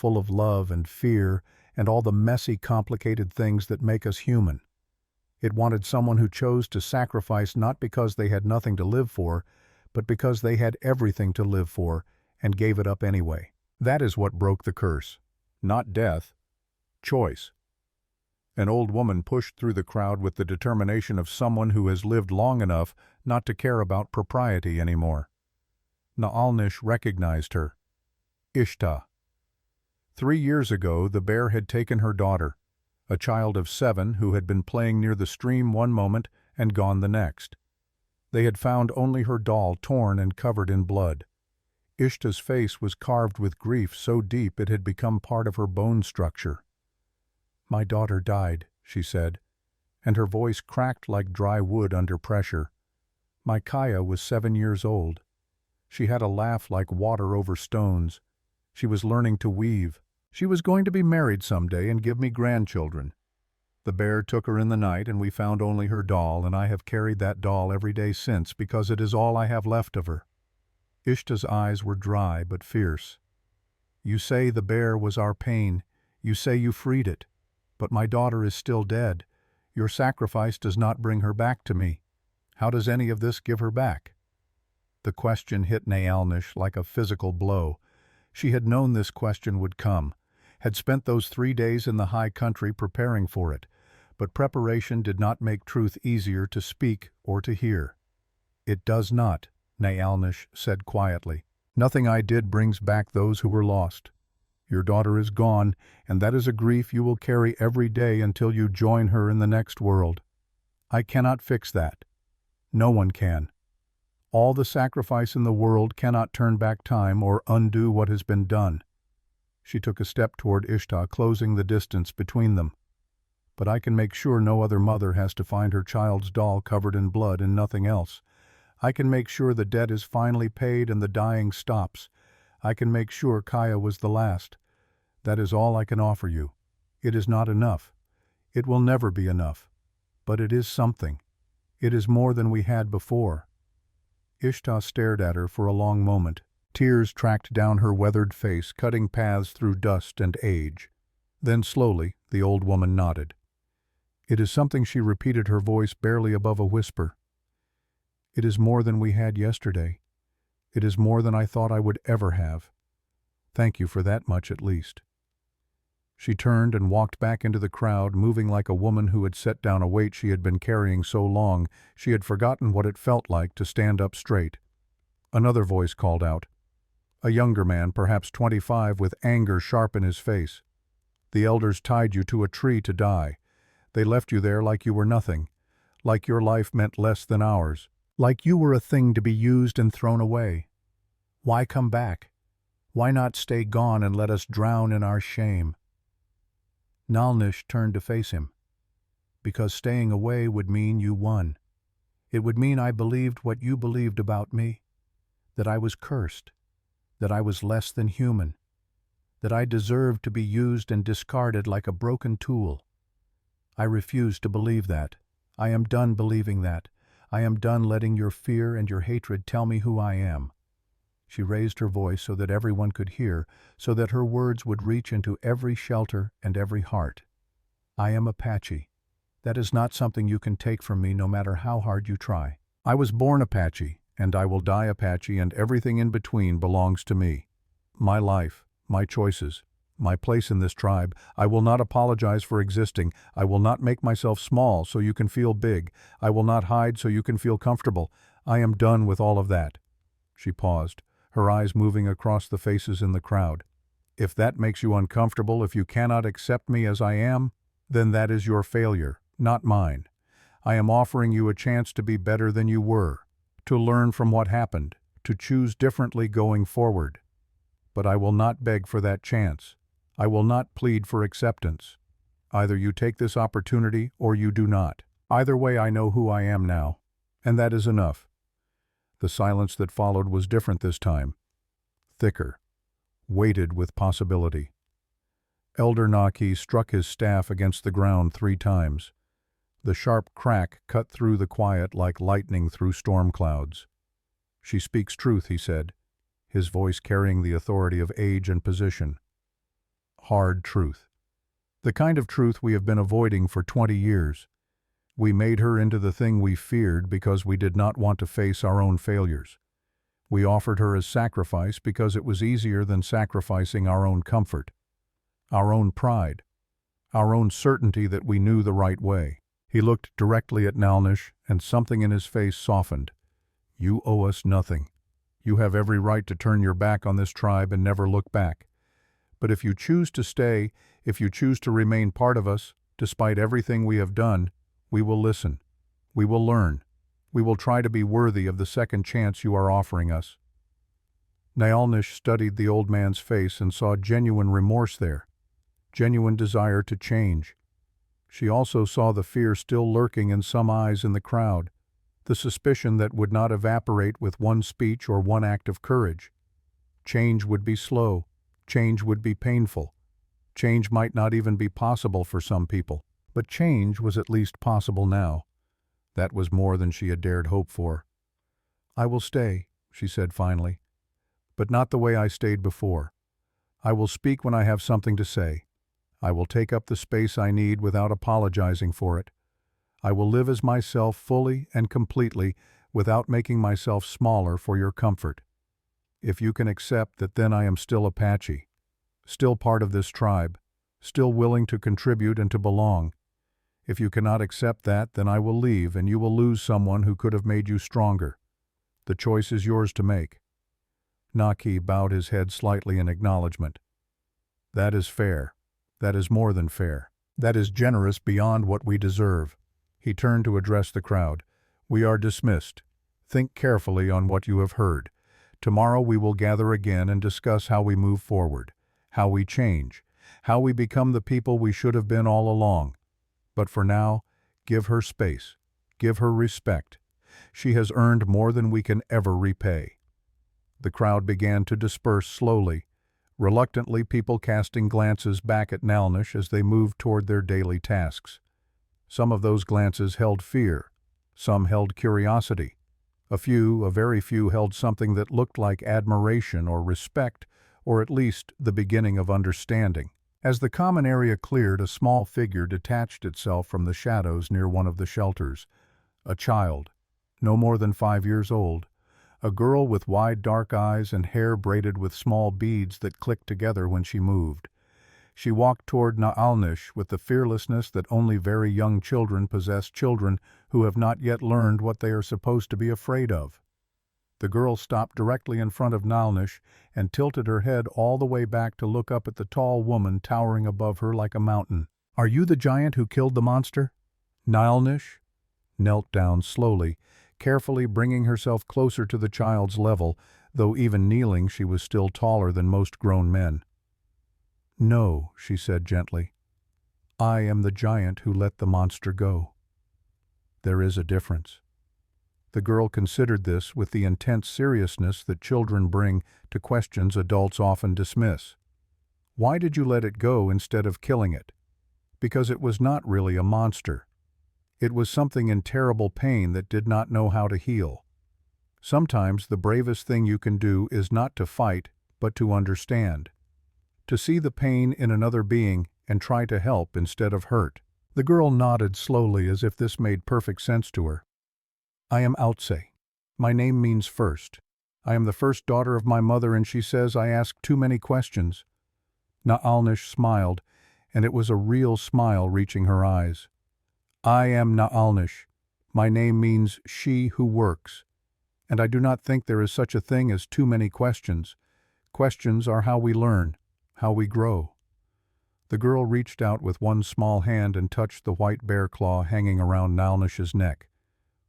of love and fear and all the messy, complicated things that make us human. It wanted someone who chose to sacrifice not because they had nothing to live for, but because they had everything to live for and gave it up anyway. That is what broke the curse. Not death. Choice. An old woman pushed through the crowd with the determination of someone who has lived long enough not to care about propriety anymore. Naalnish recognized her. Ishta. 3 years ago, the bear had taken her daughter, a child of 7 who had been playing near the stream one moment and gone the next. They had found only her doll torn and covered in blood. Ishta's face was carved with grief so deep it had become part of her bone structure. "My daughter died," she said, and her voice cracked like dry wood under pressure. "My Kaya was 7 years old. She had a laugh like water over stones. She was learning to weave. She was going to be married someday and give me grandchildren. The bear took her in the night and we found only her doll, and I have carried that doll every day since because it is all I have left of her." Ishta's eyes were dry but fierce. "You say the bear was our pain. You say you freed it. But my daughter is still dead. Your sacrifice does not bring her back to me. How does any of this give her back?" The question hit Naalnish like a physical blow. She had known this question would come, had spent those 3 days in the high country preparing for it, but preparation did not make truth easier to speak or to hear. "It does not," Naalnish said quietly. "Nothing I did brings back those who were lost. Your daughter is gone, and that is a grief you will carry every day until you join her in the next world. I cannot fix that. No one can. All the sacrifice in the world cannot turn back time or undo what has been done." She took a step toward Ishta, closing the distance between them. "But I can make sure no other mother has to find her child's doll covered in blood and nothing else. I can make sure the debt is finally paid and the dying stops. I can make sure Kaya was the last. That is all I can offer you. It is not enough. It will never be enough. But it is something. It is more than we had before." Ishta stared at her for a long moment. Tears tracked down her weathered face, cutting paths through dust and age. Then slowly, the old woman nodded. "It is something," she repeated, her voice barely above a whisper. "It is more than we had yesterday. It is more than I thought I would ever have. Thank you for that much at least." She turned and walked back into the crowd, moving like a woman who had set down a weight she had been carrying so long she had forgotten what it felt like to stand up straight. Another voice called out. A younger man, perhaps 25, with anger sharp in his face. "The elders tied you to a tree to die. They left you there like you were nothing, like your life meant less than ours, like you were a thing to be used and thrown away. Why come back? Why not stay gone and let us drown in our shame?" Naalnish turned to face him. "Because staying away would mean you won. It would mean I believed what you believed about me, that I was cursed, that I was less than human, that I deserved to be used and discarded like a broken tool. I refuse to believe that. I am done believing that. I am done letting your fear and your hatred tell me who I am." She raised her voice so that everyone could hear, so that her words would reach into every shelter and every heart. "I am Apache. That is not something you can take from me no matter how hard you try. I was born Apache, and I will die Apache, and everything in between belongs to me. My life, my choices, my place in this tribe. I will not apologize for existing. I will not make myself small so you can feel big. I will not hide so you can feel comfortable. I am done with all of that." She paused, her eyes moving across the faces in the crowd. "If that makes you uncomfortable, if you cannot accept me as I am, then that is your failure, not mine. I am offering you a chance to be better than you were, to learn from what happened, to choose differently going forward. But I will not beg for that chance. I will not plead for acceptance. Either you take this opportunity or you do not. Either way, I know who I am now, and that is enough." The silence that followed was different this time, thicker, weighted with possibility. Elder Naki struck his staff against the ground 3 times. The sharp crack cut through the quiet like lightning through storm clouds. "She speaks truth," he said, his voice carrying the authority of age and position. Hard truth. The kind of truth we have been avoiding for 20 years. We made her into the thing we feared because we did not want to face our own failures. We offered her as sacrifice because it was easier than sacrificing our own comfort, our own pride, our own certainty that we knew the right way. He looked directly at Nalnish, and something in his face softened. "You owe us nothing. You have every right to turn your back on this tribe and never look back. But if you choose to stay, if you choose to remain part of us, despite everything we have done, we will listen. We will learn. We will try to be worthy of the second chance you are offering us." Nalnish studied the old man's face and saw genuine remorse there, genuine desire to change. She also saw the fear still lurking in some eyes in the crowd, the suspicion that would not evaporate with one speech or one act of courage. Change would be slow. Change would be painful. Change might not even be possible for some people, but change was at least possible now. That was more than she had dared hope for. "I will stay," she said finally, "but not the way I stayed before. I will speak when I have something to say. I will take up the space I need without apologizing for it. I will live as myself fully and completely without making myself smaller for your comfort. If you can accept that, then I am still Apache, still part of this tribe, still willing to contribute and to belong. If you cannot accept that, then I will leave and you will lose someone who could have made you stronger. The choice is yours to make." Naki bowed his head slightly in acknowledgement. "That is fair. That is more than fair. That is generous beyond what we deserve." He turned to address the crowd. "We are dismissed. Think carefully on what you have heard. Tomorrow we will gather again and discuss how we move forward, how we change, how we become the people we should have been all along. But for now, give her space. Give her respect. She has earned more than we can ever repay." The crowd began to disperse slowly, reluctantly, people casting glances back at Nalnish as they moved toward their daily tasks. Some of those glances held fear. Some held curiosity. A very few, held something that looked like admiration or respect, or at least the beginning of understanding. As the common area cleared, a small figure detached itself from the shadows near one of the shelters. A child, no more than 5 years old. A girl with wide dark eyes and hair braided with small beads that clicked together when she moved. She walked toward Naalnish with the fearlessness that only very young children possess, children who have not yet learned what they are supposed to be afraid of. The girl stopped directly in front of Naalnish and tilted her head all the way back to look up at the tall woman towering above her like a mountain. "Are you the giant who killed the monster?" Naalnish knelt down slowly, carefully bringing herself closer to the child's level, though even kneeling she was still taller than most grown men. "No," she said gently. "I am the giant who let the monster go." There is a difference. The girl considered this with the intense seriousness that children bring to questions adults often dismiss. "Why did you let it go instead of killing it?" "Because it was not really a monster. It was something in terrible pain that did not know how to heal. Sometimes the bravest thing you can do is not to fight, but to understand. To see the pain in another being and try to help instead of hurt." The girl nodded slowly as if this made perfect sense to her. "I am Outse. My name means first. I am the first daughter of my mother, and she says I ask too many questions." Naalnish smiled, and it was a real smile reaching her eyes. "I am Naalnish. My name means she who works. And I do not think there is such a thing as too many questions. Questions are how we learn, how we grow." The girl reached out with one small hand and touched the white bear claw hanging around Naalnish's neck.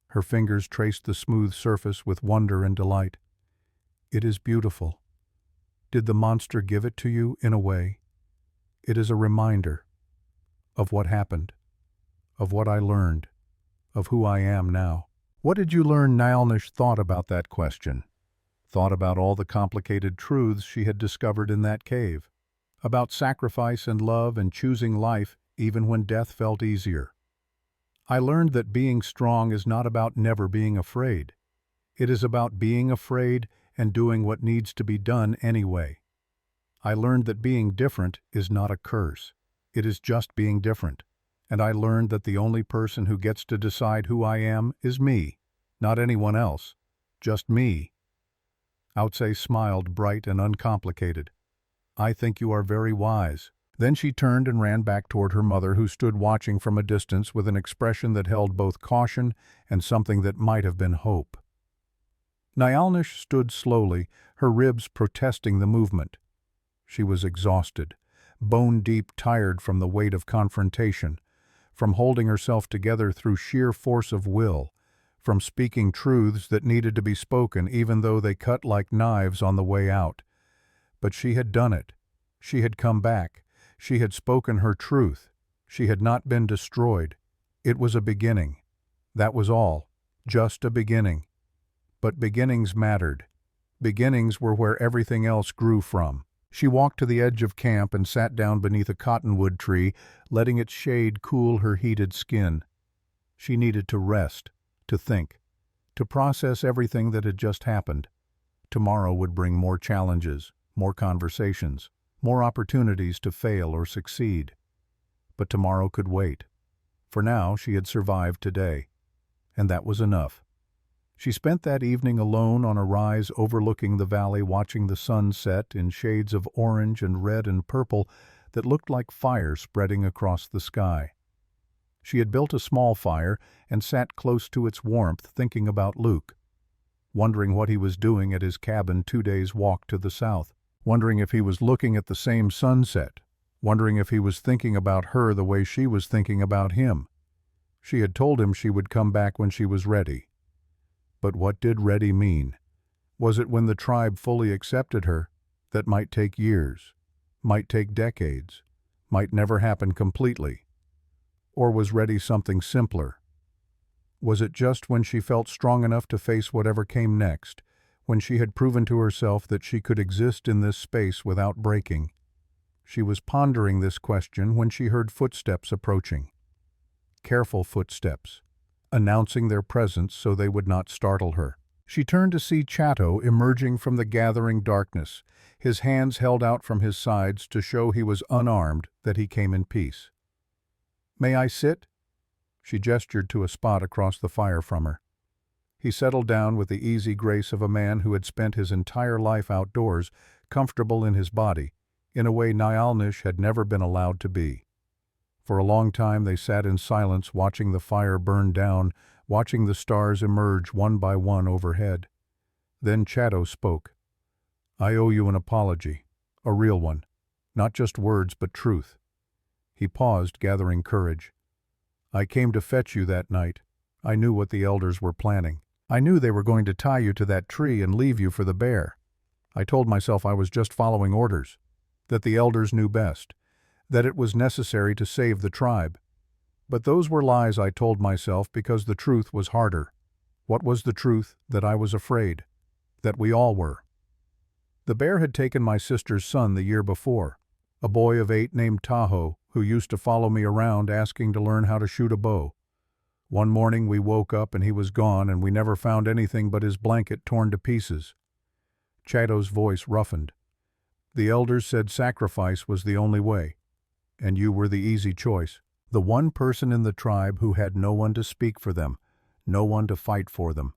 Her fingers traced the smooth surface with wonder and delight. "It is beautiful. Did the monster give it to you in a way? It is a reminder of what happened, of what I learned, of who I am now." "What did you learn?" Naalnish thought about that question. Thought about all the complicated truths she had discovered in that cave. About sacrifice and love and choosing life even when death felt easier. I learned that being strong is not about never being afraid. It is about being afraid and doing what needs to be done anyway. I learned that being different is not a curse. It is just being different. And I learned that the only person who gets to decide who I am is me, not anyone else, just me. Outse smiled, bright and uncomplicated. I think you are very wise. Then she turned and ran back toward her mother, who stood watching from a distance with an expression that held both caution and something that might have been hope. Nyalnish stood slowly, her ribs protesting the movement. She was exhausted, bone-deep tired from the weight of confrontation, from holding herself together through sheer force of will, from speaking truths that needed to be spoken even though they cut like knives on the way out. But she had done it. She had come back. She had spoken her truth. She had not been destroyed. It was a beginning. That was all. Just a beginning. But beginnings mattered. Beginnings were where everything else grew from. She walked to the edge of camp and sat down beneath a cottonwood tree, letting its shade cool her heated skin. She needed to rest, to think, to process everything that had just happened. Tomorrow would bring more challenges, more conversations, more opportunities to fail or succeed. But tomorrow could wait. For now, she had survived today. And that was enough. She spent that evening alone on a rise overlooking the valley, watching the sun set in shades of orange and red and purple that looked like fire spreading across the sky. She had built a small fire and sat close to its warmth, thinking about Luke, wondering what he was doing at his cabin 2 days' walk to the south, wondering if he was looking at the same sunset, wondering if he was thinking about her the way she was thinking about him. She had told him she would come back when she was ready. But what did ready mean? Was it when the tribe fully accepted her? That might take years, might take decades, might never happen completely. Or was ready something simpler? Was it just when she felt strong enough to face whatever came next, when she had proven to herself that she could exist in this space without breaking? She was pondering this question when she heard footsteps approaching. Careful footsteps, announcing their presence so they would not startle her. She turned to see Chatto emerging from the gathering darkness, his hands held out from his sides to show he was unarmed, that he came in peace. "May I sit?" She gestured to a spot across the fire from her. He settled down with the easy grace of a man who had spent his entire life outdoors, comfortable in his body, in a way Nyalnish had never been allowed to be. For a long time they sat in silence, watching the fire burn down, watching the stars emerge one by one overhead. Then Chatto spoke. "I owe you an apology, a real one, not just words but truth." He paused, gathering courage. "I came to fetch you that night. I knew what the elders were planning. I knew they were going to tie you to that tree and leave you for the bear. I told myself I was just following orders, that the elders knew best, that it was necessary to save the tribe. But those were lies I told myself because the truth was harder. What was the truth? That I was afraid. That we all were. The bear had taken my sister's son the year before, a boy of 8 named Tahoe, who used to follow me around asking to learn how to shoot a bow. One morning we woke up and he was gone, and we never found anything but his blanket torn to pieces." Chatto's voice roughened. "The elders said sacrifice was the only way. And you were the easy choice. The one person in the tribe who had no one to speak for them, no one to fight for them,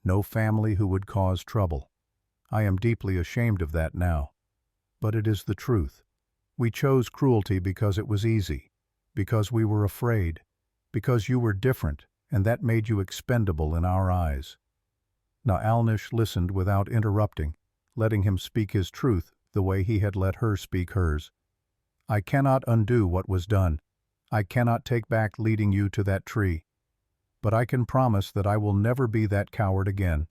no family who would cause trouble. I am deeply ashamed of that now. But it is the truth. We chose cruelty because it was easy, because we were afraid, because you were different, and that made you expendable in our eyes." Nyalnish listened without interrupting, letting him speak his truth the way he had let her speak hers. "I cannot undo what was done. I cannot take back leading you to that tree. But I can promise that I will never be that coward again.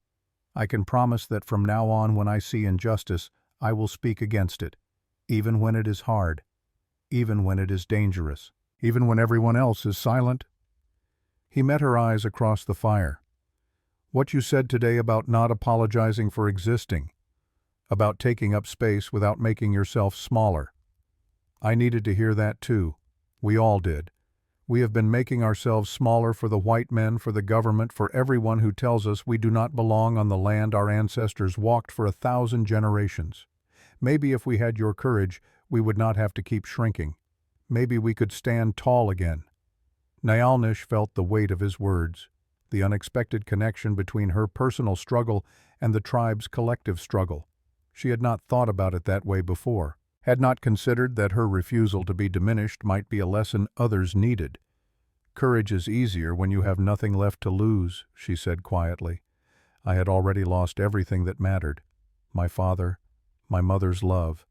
I can promise that from now on, when I see injustice, I will speak against it, even when it is hard, even when it is dangerous, even when everyone else is silent." He met her eyes across the fire. "What you said today about not apologizing for existing, about taking up space without making yourself smaller. I needed to hear that too. We all did. We have been making ourselves smaller for the white men, for the government, for everyone who tells us we do not belong on the land our ancestors walked for 1,000 generations. Maybe if we had your courage, we would not have to keep shrinking. Maybe we could stand tall again." Nyalnish felt the weight of his words, the unexpected connection between her personal struggle and the tribe's collective struggle. She had not thought about it that way before, had not considered that her refusal to be diminished might be a lesson others needed. "Courage is easier when you have nothing left to lose," she said quietly. "I had already lost everything that mattered. My father, my mother's love,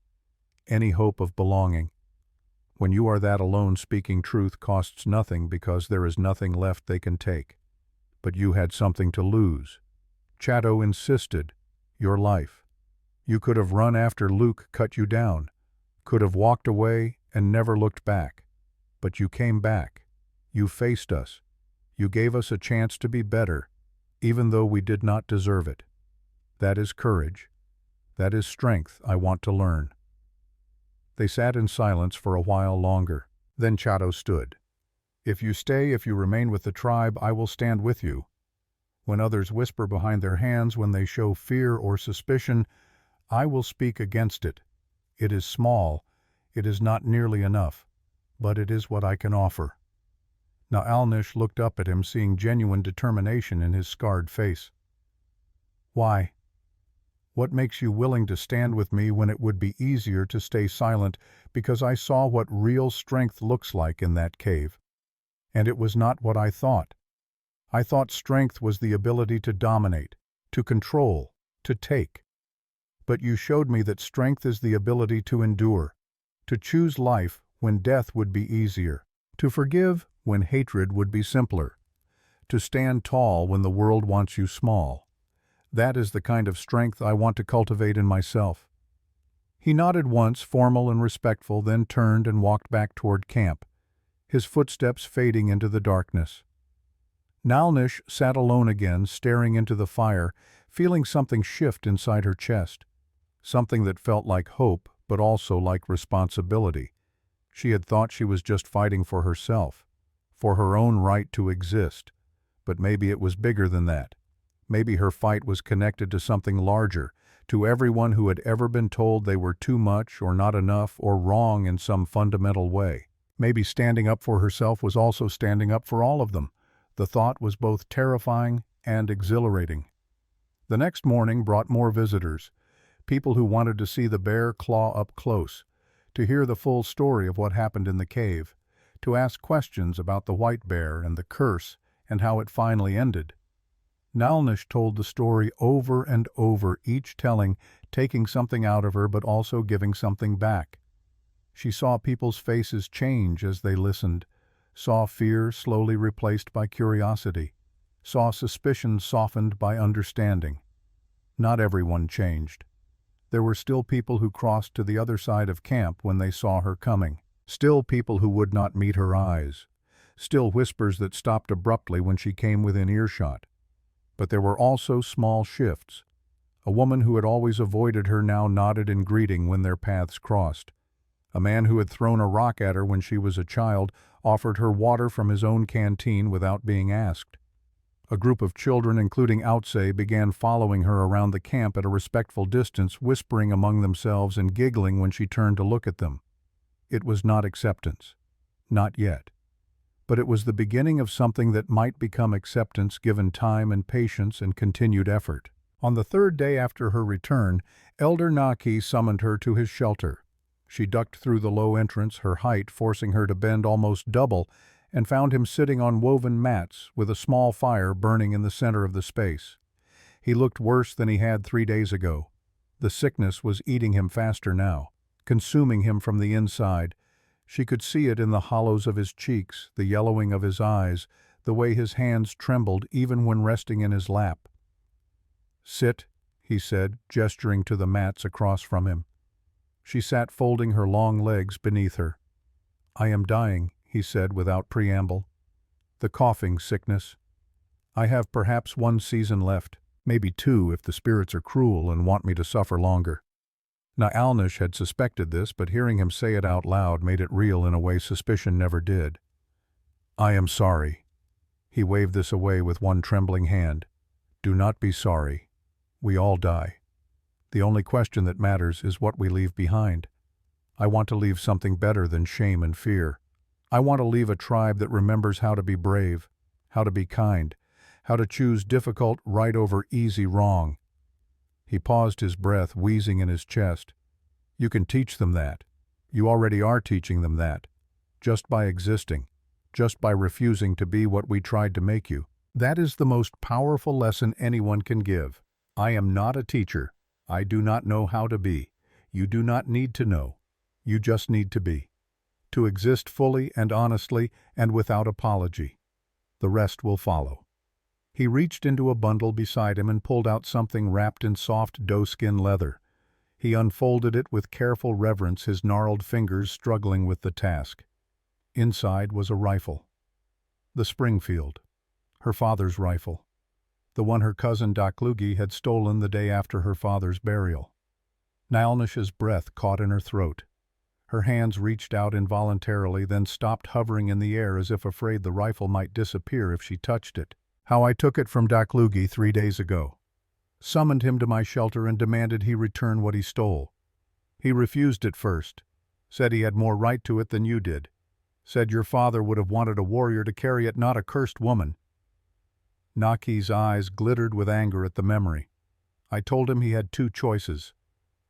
any hope of belonging. When you are that alone, speaking truth costs nothing because there is nothing left they can take. But you had something to lose. Chatto insisted. Your life. You could have run after Luke cut you down, could have walked away and never looked back. But you came back. You faced us. You gave us a chance to be better, even though we did not deserve it. That is courage. That is strength I want to learn." They sat in silence for a while longer. Then Chatto stood. "If you stay, if you remain with the tribe, I will stand with you. When others whisper behind their hands, when they show fear or suspicion, I will speak against it. It is small, it is not nearly enough, but it is what I can offer." Nyalnish looked up at him, seeing genuine determination in his scarred face. "Why? What makes you willing to stand with me when it would be easier to stay silent, because I saw what real strength looks like in that cave. And it was not what I thought. I thought strength was the ability to dominate, to control, to take. But you showed me that strength is the ability to endure, to choose life when death would be easier, to forgive when hatred would be simpler, to stand tall when the world wants you small. That is the kind of strength I want to cultivate in myself." He nodded once, formal and respectful, then turned and walked back toward camp, his footsteps fading into the darkness. Nyalnish sat alone again, staring into the fire, feeling something shift inside her chest, something that felt like hope, but also like responsibility. She had thought she was just fighting for herself, for her own right to exist, but maybe it was bigger than that. Maybe her fight was connected to something larger, to everyone who had ever been told they were too much or not enough or wrong in some fundamental way. Maybe standing up for herself was also standing up for all of them. The thought was both terrifying and exhilarating. The next morning brought more visitors, people who wanted to see the bear claw up close, to hear the full story of what happened in the cave, to ask questions about the white bear and the curse and how it finally ended. Nyalnish told the story over and over, each telling, taking something out of her but also giving something back. She saw people's faces change as they listened, saw fear slowly replaced by curiosity, saw suspicion softened by understanding. Not everyone changed. There were still people who crossed to the other side of camp when they saw her coming, still people who would not meet her eyes, still whispers that stopped abruptly when she came within earshot. But there were also small shifts. A woman who had always avoided her now nodded in greeting when their paths crossed. A man who had thrown a rock at her when she was a child offered her water from his own canteen without being asked. A group of children, including Outse, began following her around the camp at a respectful distance, whispering among themselves and giggling when she turned to look at them. It was not acceptance. Not yet. But it was the beginning of something that might become acceptance given time and patience and continued effort. On the third day after her return, Elder Naki summoned her to his shelter. She ducked through the low entrance, her height forcing her to bend almost double, and found him sitting on woven mats with a small fire burning in the center of the space. He looked worse than he had 3 days ago. The sickness was eating him faster now, consuming him from the inside. She could see it in the hollows of his cheeks, the yellowing of his eyes, the way his hands trembled even when resting in his lap. "Sit," he said, gesturing to the mats across from him. She sat folding her long legs beneath her. "I am dying," he said without preamble. "The coughing sickness. I have perhaps 1 season left, maybe 2 if the spirits are cruel and want me to suffer longer." Nyalnish had suspected this, but hearing him say it out loud made it real in a way suspicion never did. I am sorry. He waved this away with one trembling hand. Do not be sorry. We all die. The only question that matters is what we leave behind. I want to leave something better than shame and fear. I want to leave a tribe that remembers how to be brave, how to be kind, how to choose difficult right over easy wrong. He paused, his breath wheezing in his chest. You can teach them that. You already are teaching them that. Just by existing, just by refusing to be what we tried to make you. That is the most powerful lesson anyone can give. I am not a teacher. I do not know how to be. You do not need to know. You just need to be. To exist fully and honestly and without apology. The rest will follow. He reached into a bundle beside him and pulled out something wrapped in soft doeskin leather. He unfolded it with careful reverence, his gnarled fingers struggling with the task. Inside was a rifle. The Springfield. Her father's rifle. The one her cousin Daklugi had stolen the day after her father's burial. Nalnish's breath caught in her throat. Her hands reached out involuntarily, then stopped, hovering in the air as if afraid the rifle might disappear if she touched it. How I took it from Daklugi 3 days ago. Summoned him to my shelter and demanded he return what he stole. He refused at first. Said he had more right to it than you did. Said your father would have wanted a warrior to carry it, not a cursed woman. Naki's eyes glittered with anger at the memory. I told him he had 2 choices.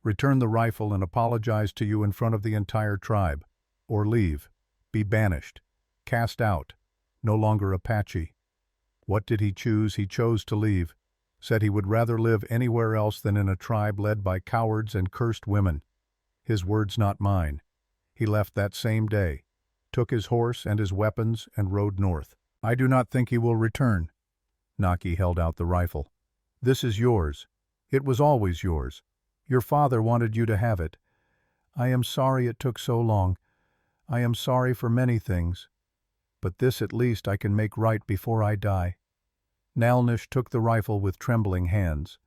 Return the rifle and apologize to you in front of the entire tribe. Or leave. Be banished. Cast out. No longer Apache. What did he choose? He chose to leave. Said he would rather live anywhere else than in a tribe led by cowards and cursed women. His words, not mine. He left that same day, took his horse and his weapons and rode north. I do not think he will return. Naki held out the rifle. This is yours. It was always yours. Your father wanted you to have it. I am sorry it took so long. I am sorry for many things. But this at least I can make right before I die. Nalnish took the rifle with trembling hands.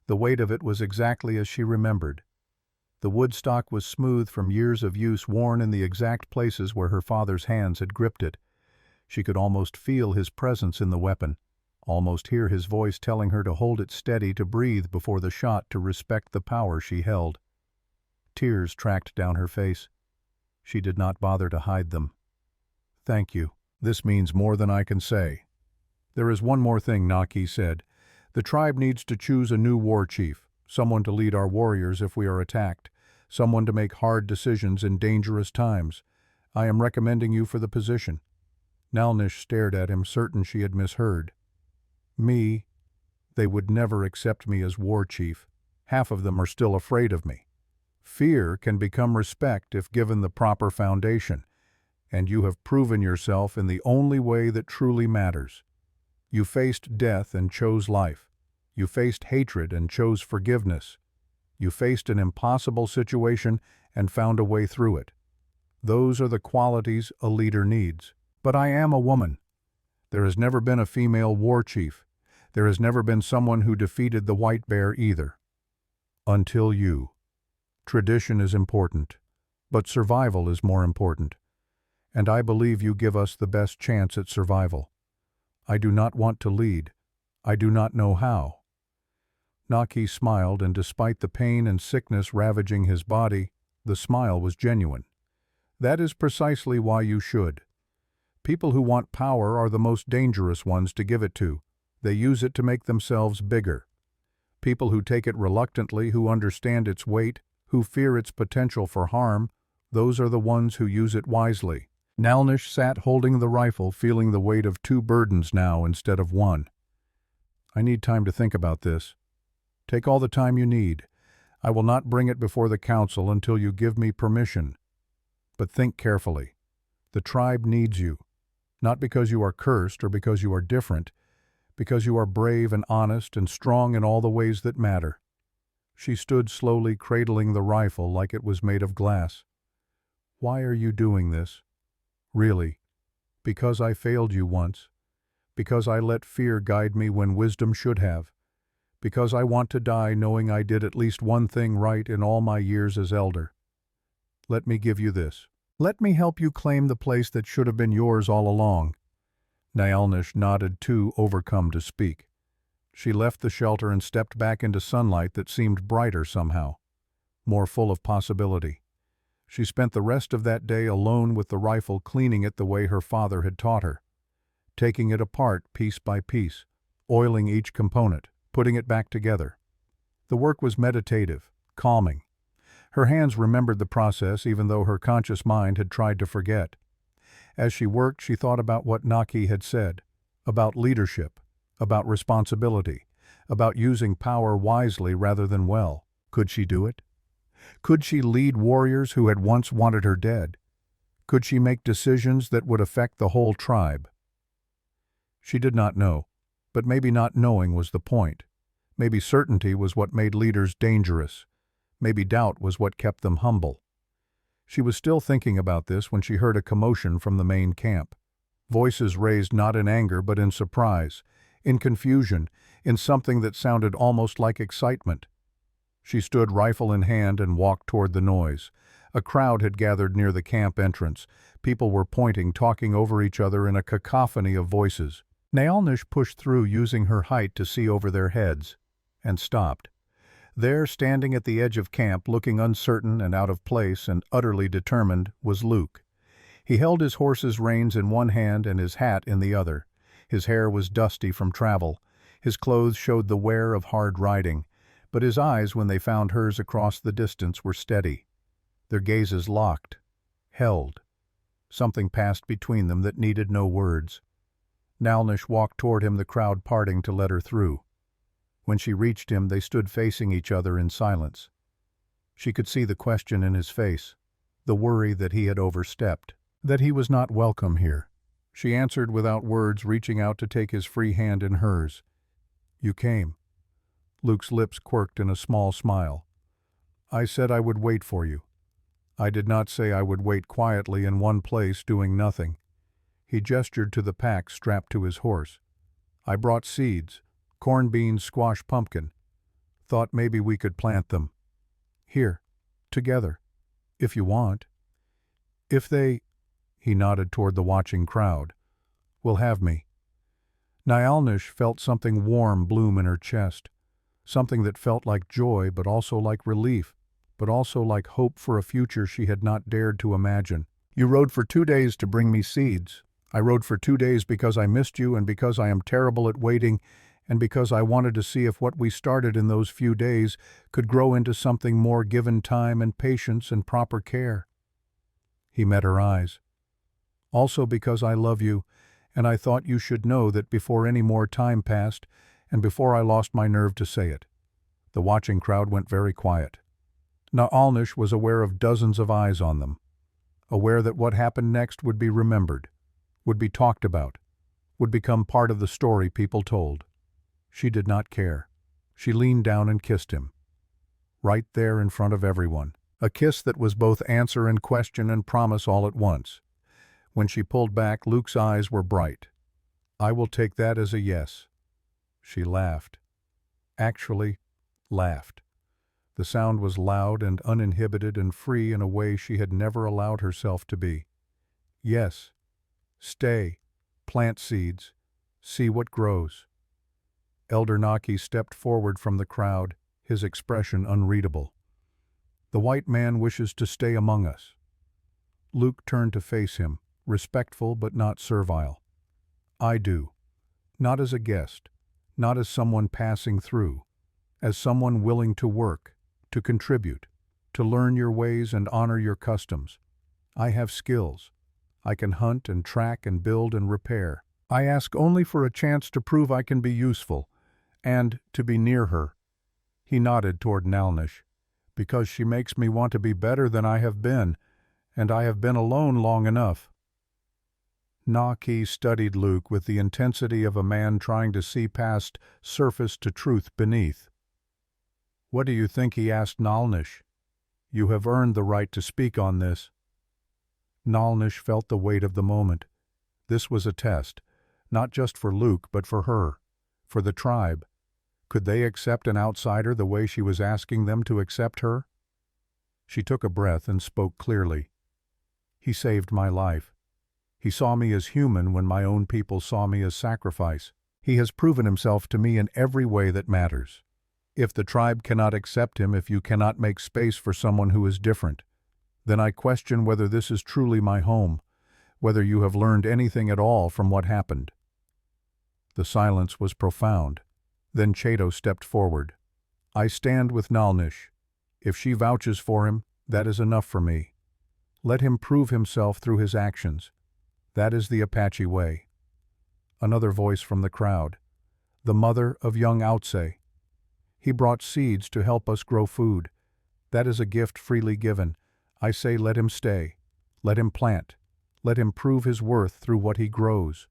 The weight of it was exactly as she remembered. The wood stock was smooth from years of use, worn in the exact places where her father's hands had gripped it. She could almost feel his presence in the weapon, almost hear his voice telling her to hold it steady, to breathe before the shot, to respect the power she held. Tears tracked down her face. She did not bother to hide them. Thank you. This means more than I can say. There is one more thing, Naki said. The tribe needs to choose a new war chief, someone to lead our warriors if we are attacked, someone to make hard decisions in dangerous times. I am recommending you for the position. Nalnish stared at him, certain she had misheard. Me? They would never accept me as war chief. Half of them are still afraid of me. Fear can become respect if given the proper foundation, and you have proven yourself in the only way that truly matters. You faced death and chose life. You faced hatred and chose forgiveness. You faced an impossible situation and found a way through it. Those are the qualities a leader needs. But I am a woman. There has never been a female war chief. There has never been someone who defeated the white bear either. Until you. Tradition is important, but survival is more important. And I believe you give us the best chance at survival. I do not want to lead. I do not know how. Naki smiled, and despite the pain and sickness ravaging his body, the smile was genuine. That is precisely why you should. People who want power are the most dangerous ones to give it to. They use it to make themselves bigger. People who take it reluctantly, who understand its weight, who fear its potential for harm, those are the ones who use it wisely. Nalnish sat holding the rifle, feeling the weight of 2 burdens now instead of 1. I need time to think about this. Take all the time you need. I will not bring it before the council until you give me permission. But think carefully. The tribe needs you, not because you are cursed or because you are different, because you are brave and honest and strong in all the ways that matter. She stood slowly, cradling the rifle like it was made of glass. Why are you doing this? Really? Because I failed you once? Because I let fear guide me when wisdom should have? Because I want to die knowing I did at least one thing right in all my years as elder? Let me give you this. Let me help you claim the place that should have been yours all along." Naelnish nodded, too overcome to speak. She left the shelter and stepped back into sunlight that seemed brighter somehow, more full of possibility. She spent the rest of that day alone with the rifle, cleaning it the way her father had taught her, taking it apart piece by piece, oiling each component, putting it back together. The work was meditative, calming. Her hands remembered the process even though her conscious mind had tried to forget. As she worked, she thought about what Naki had said, about leadership, about responsibility, about using power wisely rather than well. Could she do it? Could she lead warriors who had once wanted her dead? Could she make decisions that would affect the whole tribe? She did not know, but maybe not knowing was the point. Maybe certainty was what made leaders dangerous. Maybe doubt was what kept them humble. She was still thinking about this when she heard a commotion from the main camp. Voices raised not in anger but in surprise, in confusion, in something that sounded almost like excitement. She stood rifle in hand and walked toward the noise. A crowd had gathered near the camp entrance. People were pointing, talking over each other in a cacophony of voices. Naelnish pushed through, using her height to see over their heads, and stopped. There, standing at the edge of camp, looking uncertain and out of place and utterly determined, was Luke. He held his horse's reins in one hand and his hat in the other. His hair was dusty from travel. His clothes showed the wear of hard riding, but his eyes, when they found hers across the distance, were steady. Their gazes locked, held. Something passed between them that needed no words. Naelnish walked toward him, the crowd parting to let her through. When she reached him, they stood facing each other in silence. She could see the question in his face, the worry that he had overstepped, that he was not welcome here. She answered without words, reaching out to take his free hand in hers. "You came." Luke's lips quirked in a small smile. "I said I would wait for you. I did not say I would wait quietly in one place doing nothing." He gestured to the pack strapped to his horse. "I brought seeds, corn, beans, squash, pumpkin. Thought maybe we could plant them. Here, together, if you want. If they," he nodded toward the watching crowd, "will have me." Naelnish felt something warm bloom in her chest, something that felt like joy but also like relief, but also like hope for a future she had not dared to imagine. "You rode for 2 days to bring me seeds. I rode for 2 days because I missed you and because I am terrible at waiting and because I wanted to see if what we started in those few days could grow into something more given time and patience and proper care." He met her eyes. "Also because I love you, and I thought you should know that before any more time passed and before I lost my nerve to say it." The watching crowd went very quiet. Naelnish was aware of dozens of eyes on them, aware that what happened next would be remembered, would be talked about, would become part of the story people told. She did not care. She leaned down and kissed him. Right there in front of everyone. A kiss that was both answer and question and promise all at once. When she pulled back, Luke's eyes were bright. "I will take that as a yes." She laughed. Actually, laughed. The sound was loud and uninhibited and free in a way she had never allowed herself to be. "Yes. Stay. Plant seeds. See what grows." Elder Naki stepped forward from the crowd, his expression unreadable. "The white man wishes to stay among us." Luke turned to face him, respectful but not servile. "I do. Not as a guest, not as someone passing through, as someone willing to work, to contribute, to learn your ways and honor your customs. I have skills. I can hunt and track and build and repair. I ask only for a chance to prove I can be useful, and to be near her." He nodded toward Naelnish. "Because she makes me want to be better than I have been, and I have been alone long enough." Naki studied Luke with the intensity of a man trying to see past surface to truth beneath. "What do you think?" he asked Naelnish. "You have earned the right to speak on this." Naelnish felt the weight of the moment. This was a test, not just for Luke but for her, for the tribe. Could they accept an outsider the way she was asking them to accept her? She took a breath and spoke clearly. He saved my life. He saw me as human when my own people saw me as sacrifice. He has proven himself to me in every way that matters. If the tribe cannot accept him, if you cannot make space for someone who is different, then I question whether this is truly my home, whether you have learned anything at all from what happened." The silence was profound. Then Chato stepped forward. "I stand with Nalnish. If she vouches for him, that is enough for me. Let him prove himself through his actions. That is the Apache way." Another voice from the crowd. "The mother of young Outse. He brought seeds to help us grow food. That is a gift freely given. I say let him stay. Let him plant. Let him prove his worth through what he grows."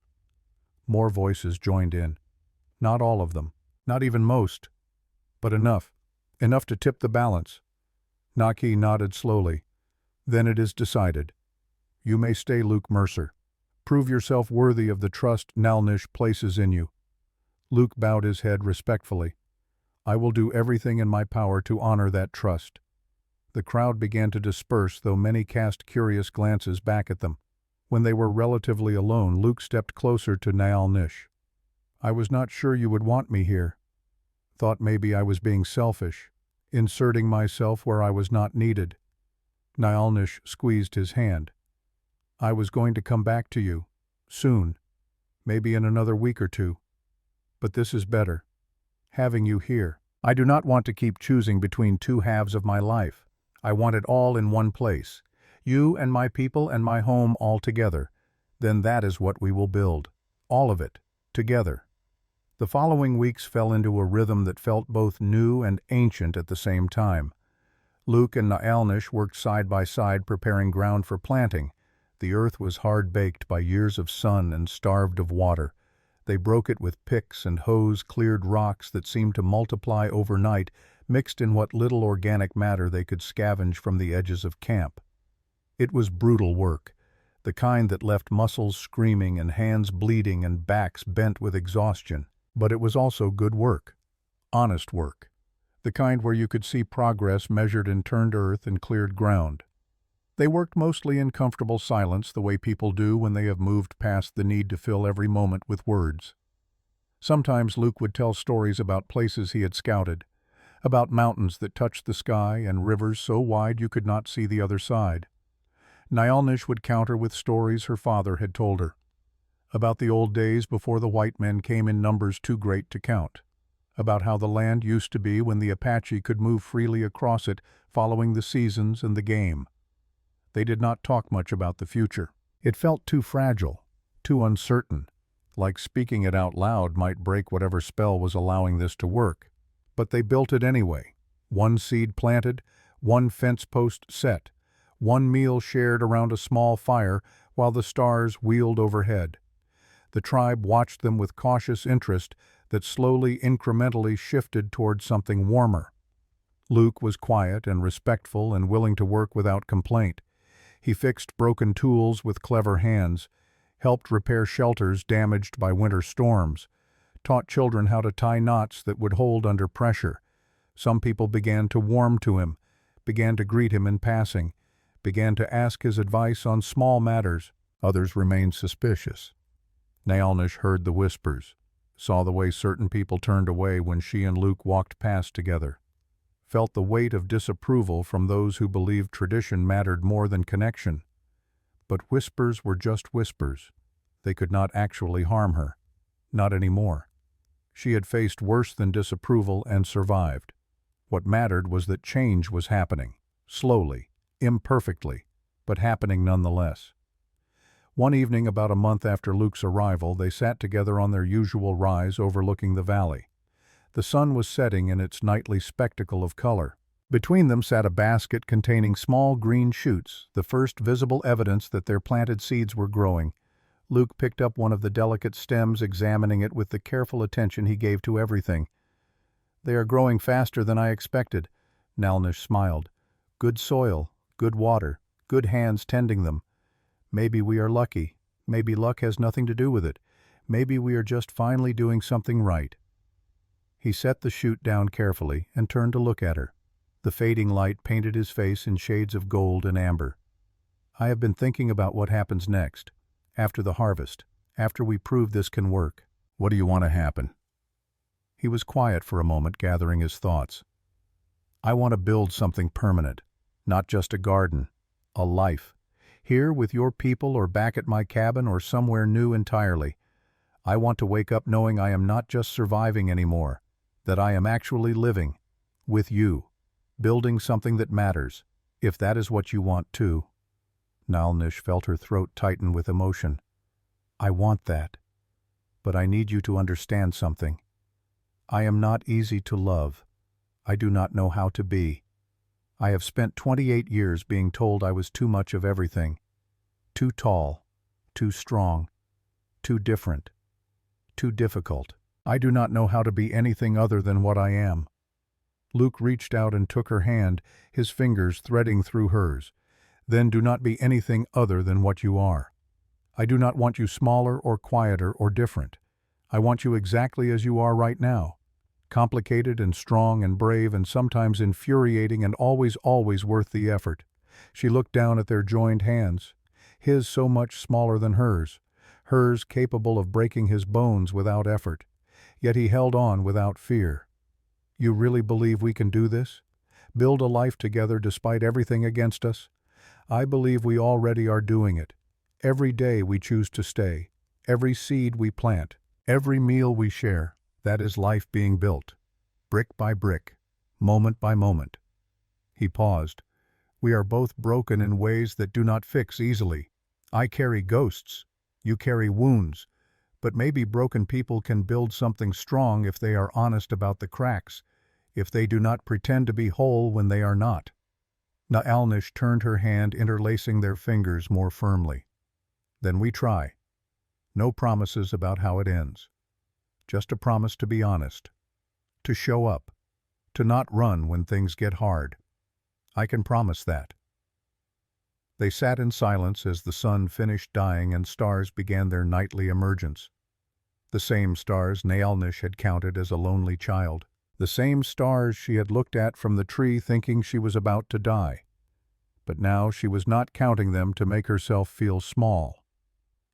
More voices joined in. Not all of them, not even most, but enough. Enough to tip the balance. Naki nodded slowly. "Then it is decided. You may stay, Luke Mercer. Prove yourself worthy of the trust Nalnish places in you." Luke bowed his head respectfully. "I will do everything in my power to honor that trust." The crowd began to disperse, though many cast curious glances back at them. When they were relatively alone, Luke stepped closer to Nalnish. "I was not sure you would want me here. Thought maybe I was being selfish, inserting myself where I was not needed." Nalnish squeezed his hand. "I was going to come back to you. Soon. Maybe in another week or two. But this is better. Having you here. I do not want to keep choosing between two halves of my life. I want it all in one place. You and my people and my home all together. Then that is what we will build. All of it. Together." The following weeks fell into a rhythm that felt both new and ancient at the same time. Luke and Naalnish worked side by side preparing ground for planting. The earth was hard-baked by years of sun and starved of water. They broke it with picks and hoes, cleared rocks that seemed to multiply overnight, mixed in what little organic matter they could scavenge from the edges of camp. It was brutal work, the kind that left muscles screaming and hands bleeding and backs bent with exhaustion. But it was also good work, honest work, the kind where you could see progress measured in turned earth and cleared ground. They worked mostly in comfortable silence, the way people do when they have moved past the need to fill every moment with words. Sometimes Luke would tell stories about places he had scouted, about mountains that touched the sky and rivers so wide you could not see the other side. Naalnish would counter with stories her father had told her, about the old days before the white men came in numbers too great to count, about how the land used to be when the Apache could move freely across it, following the seasons and the game. They did not talk much about the future. It felt too fragile, too uncertain, like speaking it out loud might break whatever spell was allowing this to work. But they built it anyway. One seed planted, one fence post set, one meal shared around a small fire while the stars wheeled overhead. The tribe watched them with cautious interest that slowly, incrementally shifted toward something warmer. Luke was quiet and respectful and willing to work without complaint. He fixed broken tools with clever hands, helped repair shelters damaged by winter storms, taught children how to tie knots that would hold under pressure. Some people began to warm to him, began to greet him in passing, began to ask his advice on small matters. Others remained suspicious. Naalnish heard the whispers, saw the way certain people turned away when she and Luke walked past together, felt the weight of disapproval from those who believed tradition mattered more than connection. But whispers were just whispers. They could not actually harm her. Not anymore. She had faced worse than disapproval and survived. What mattered was that change was happening, slowly, imperfectly, but happening nonetheless. One evening about a month after Luke's arrival, they sat together on their usual rise overlooking the valley. The sun was setting in its nightly spectacle of color. Between them sat a basket containing small green shoots, the first visible evidence that their planted seeds were growing. Luke picked up one of the delicate stems, examining it with the careful attention he gave to everything. "They are growing faster than I expected," Naalnish smiled. "Good soil, good water, good hands tending them. Maybe we are lucky. Maybe luck has nothing to do with it. Maybe we are just finally doing something right." He set the shoot down carefully and turned to look at her. The fading light painted his face in shades of gold and amber. I have been thinking about what happens next, after the harvest, after we prove this can work. What do you want to happen? He was quiet for a moment, gathering his thoughts. I want to build something permanent, not just a garden, a life. Here with your people or back at my cabin or somewhere new entirely. I want to wake up knowing I am not just surviving anymore, that I am actually living, with you, building something that matters, if that is what you want too. Nalnish felt her throat tighten with emotion. I want that. But I need you to understand something. I am not easy to love. I do not know how to be. I have spent 28 years being told I was too much of everything. Too tall, too strong, too different, too difficult. I do not know how to be anything other than what I am. Luke reached out and took her hand, his fingers threading through hers. Then do not be anything other than what you are. I do not want you smaller or quieter or different. I want you exactly as you are right now. Complicated and strong and brave and sometimes infuriating and always worth the effort. She looked down at their joined hands, his so much smaller than hers capable of breaking his bones without effort. Yet he held on without fear. You really believe we can do this? Build a life together despite everything against us? I believe we already are doing it. Every day we choose to stay. Every seed we plant. Every meal we share. That is life being built. Brick by brick. Moment by moment. He paused. We are both broken in ways that do not fix easily. I carry ghosts. You carry wounds. But maybe broken people can build something strong if they are honest about the cracks, if they do not pretend to be whole when they are not. Naalnish turned her hand, interlacing their fingers more firmly. Then we try. No promises about how it ends. Just a promise to be honest. To show up. To not run when things get hard. I can promise that. They sat in silence as the sun finished dying and stars began their nightly emergence. The same stars Naalnish had counted as a lonely child. The same stars she had looked at from the tree thinking she was about to die. But now she was not counting them to make herself feel small.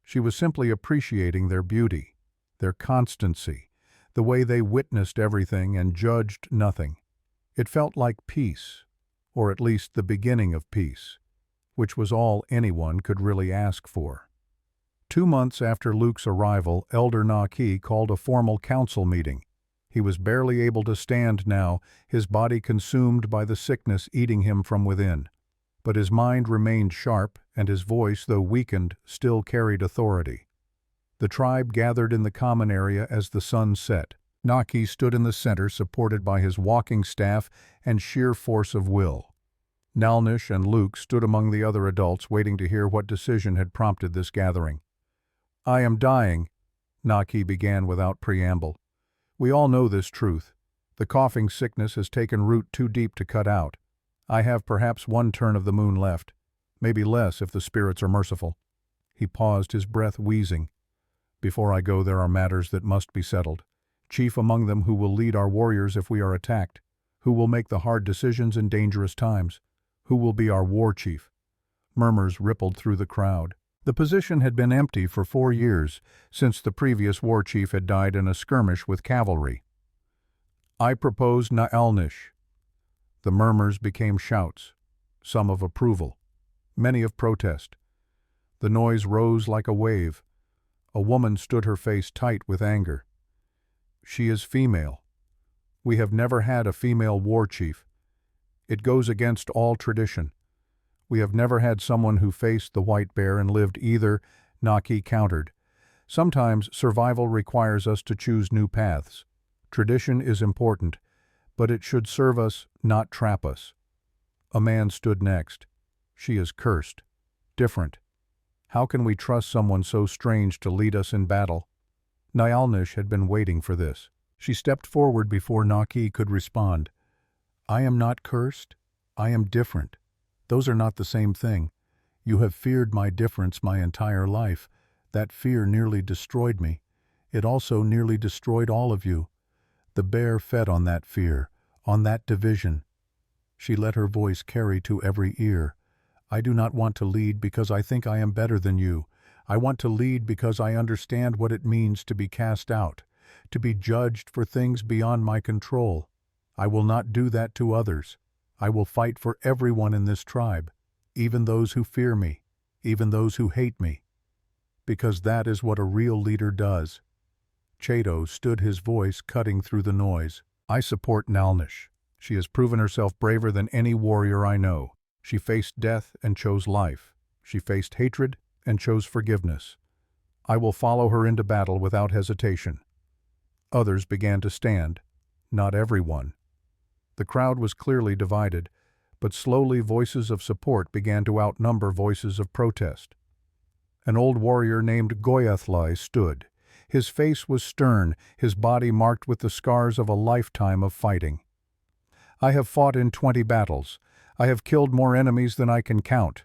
She was simply appreciating their beauty, their constancy, the way they witnessed everything and judged nothing. It felt like peace, or at least the beginning of peace, which was all anyone could really ask for. 2 months after Luke's arrival, Elder Naki called a formal council meeting. He was barely able to stand now, his body consumed by the sickness eating him from within. But his mind remained sharp, and his voice, though weakened, still carried authority. The tribe gathered in the common area as the sun set. Naki stood in the center, supported by his walking staff and sheer force of will. Nalnish and Luke stood among the other adults, waiting to hear what decision had prompted this gathering. I am dying, Naki began without preamble. We all know this truth. The coughing sickness has taken root too deep to cut out. I have perhaps 1 turn of the moon left, maybe less if the spirits are merciful. He paused, his breath wheezing. Before I go, there are matters that must be settled. Chief among them, who will lead our warriors if we are attacked, who will make the hard decisions in dangerous times, who will be our war chief. Murmurs rippled through the crowd. The position had been empty for 4 years, since the previous war chief had died in a skirmish with cavalry. I propose Naalnish. The murmurs became shouts, some of approval, many of protest. The noise rose like a wave. A woman stood, her face tight with anger. She is female. We have never had a female war chief. It goes against all tradition. We have never had someone who faced the white bear and lived either, Naki countered. Sometimes survival requires us to choose new paths. Tradition is important, but it should serve us, not trap us. A man stood next. She is cursed. Different. How can we trust someone so strange to lead us in battle? Naalnish had been waiting for this. She stepped forward before Naki could respond. I am not cursed. I am different. Those are not the same thing. You have feared my difference my entire life. That fear nearly destroyed me. It also nearly destroyed all of you. The bear fed on that fear, on that division. She let her voice carry to every ear. I do not want to lead because I think I am better than you. I want to lead because I understand what it means to be cast out, to be judged for things beyond my control. I will not do that to others. I will fight for everyone in this tribe, even those who fear me, even those who hate me, because that is what a real leader does. Chato stood, his voice cutting through the noise. I support Nalnish. She has proven herself braver than any warrior I know. She faced death and chose life. She faced hatred and chose forgiveness. I will follow her into battle without hesitation. Others began to stand. Not everyone. The crowd was clearly divided, but slowly voices of support began to outnumber voices of protest. An old warrior named Goyathlai stood. His face was stern, his body marked with the scars of a lifetime of fighting. I have fought in 20 battles. I have killed more enemies than I can count.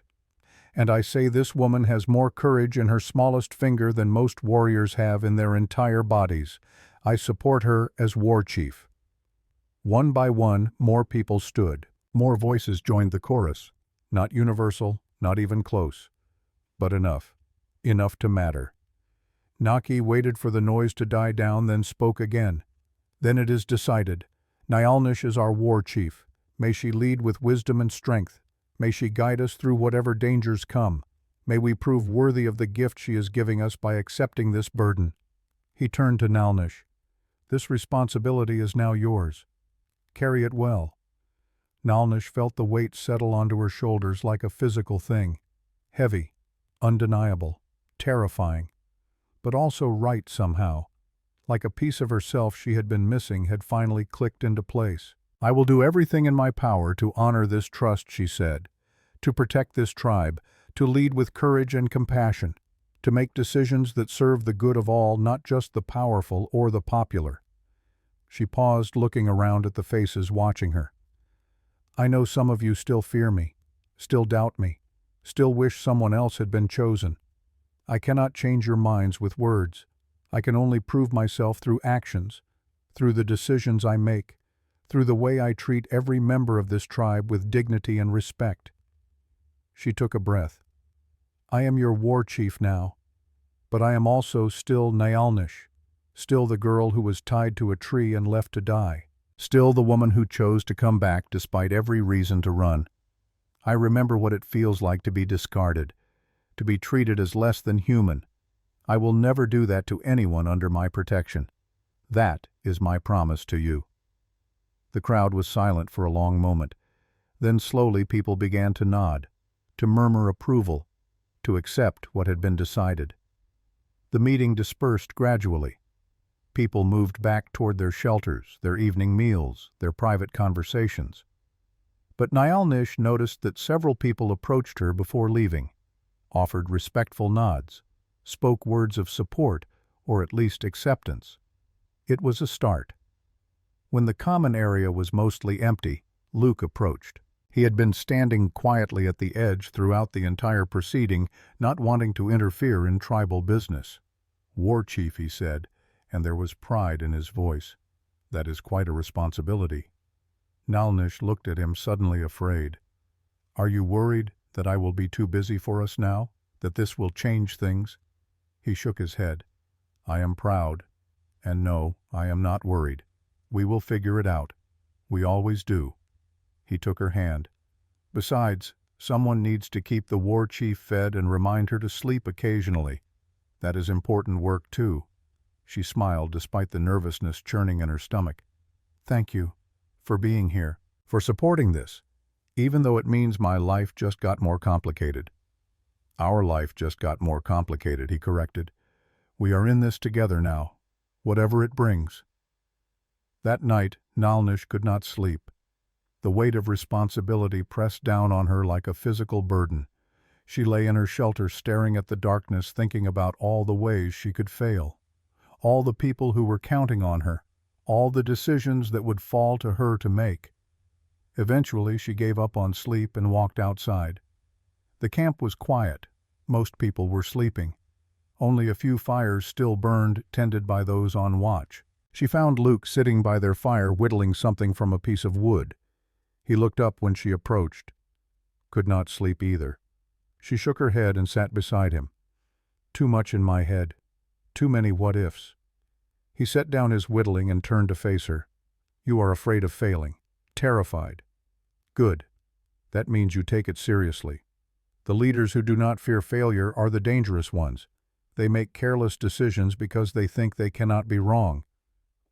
And I say this woman has more courage in her smallest finger than most warriors have in their entire bodies. I support her as war chief. One by one, more people stood. More voices joined the chorus. Not universal, not even close. But enough. Enough to matter. Naki waited for the noise to die down, then spoke again. Then it is decided. Nyalnish is our war chief. May she lead with wisdom and strength. May she guide us through whatever dangers come. May we prove worthy of the gift she is giving us by accepting this burden. He turned to Nalnish. This responsibility is now yours. Carry it well. Nalnish felt the weight settle onto her shoulders like a physical thing. Heavy, undeniable, terrifying, but also right somehow. Like a piece of herself she had been missing had finally clicked into place. I will do everything in my power to honor this trust, she said, to protect this tribe, to lead with courage and compassion, to make decisions that serve the good of all, not just the powerful or the popular. She paused, looking around at the faces watching her. I know some of you still fear me, still doubt me, still wish someone else had been chosen. I cannot change your minds with words. I can only prove myself through actions, through the decisions I make, through the way I treat every member of this tribe with dignity and respect. She took a breath. I am your war chief now, but I am also still Nyalnish, still the girl who was tied to a tree and left to die, still the woman who chose to come back despite every reason to run. I remember what it feels like to be discarded, to be treated as less than human. I will never do that to anyone under my protection. That is my promise to you. The crowd was silent for a long moment. Then slowly people began to nod, to murmur approval, to accept what had been decided. The meeting dispersed gradually. People moved back toward their shelters, their evening meals, their private conversations. But Nyalnish noticed that several people approached her before leaving, offered respectful nods, spoke words of support, or at least acceptance. It was a start. When the common area was mostly empty, Luke approached. He had been standing quietly at the edge throughout the entire proceeding, not wanting to interfere in tribal business. War chief, he said, and there was pride in his voice. That is quite a responsibility. Nalnish looked at him, suddenly afraid. Are you worried that I will be too busy for us now, that this will change things? He shook his head. I am proud, and no, I am not worried. We will figure it out. We always do. He took her hand. Besides, someone needs to keep the war chief fed and remind her to sleep occasionally. That is important work too. She smiled despite the nervousness churning in her stomach. Thank you for being here, for supporting this, even though it means my life just got more complicated. Our life just got more complicated, he corrected. We are in this together now, whatever it brings. That night, Nalnish could not sleep. The weight of responsibility pressed down on her like a physical burden. She lay in her shelter staring at the darkness, thinking about all the ways she could fail, all the people who were counting on her, all the decisions that would fall to her to make. Eventually, she gave up on sleep and walked outside. The camp was quiet. Most people were sleeping. Only a few fires still burned, tended by those on watch. She found Luke sitting by their fire whittling something from a piece of wood. He looked up when she approached. Could not sleep either. She shook her head and sat beside him. Too much in my head. Too many what-ifs. He set down his whittling and turned to face her. You are afraid of failing. Terrified. Good. That means you take it seriously. The leaders who do not fear failure are the dangerous ones. They make careless decisions because they think they cannot be wrong.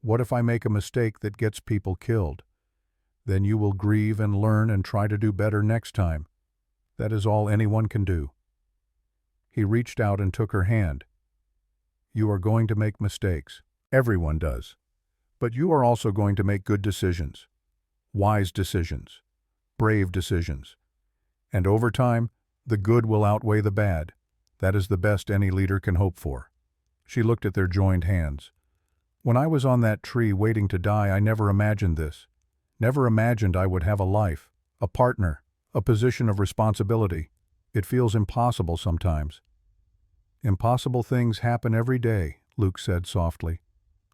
What if I make a mistake that gets people killed? Then you will grieve and learn and try to do better next time. That is all anyone can do. He reached out and took her hand. You are going to make mistakes. Everyone does. But you are also going to make good decisions. Wise decisions. Brave decisions. And over time, the good will outweigh the bad. That is the best any leader can hope for. She looked at their joined hands. When I was on that tree waiting to die, I never imagined this. Never imagined I would have a life, a partner, a position of responsibility. It feels impossible sometimes. Impossible things happen every day, Luke said softly.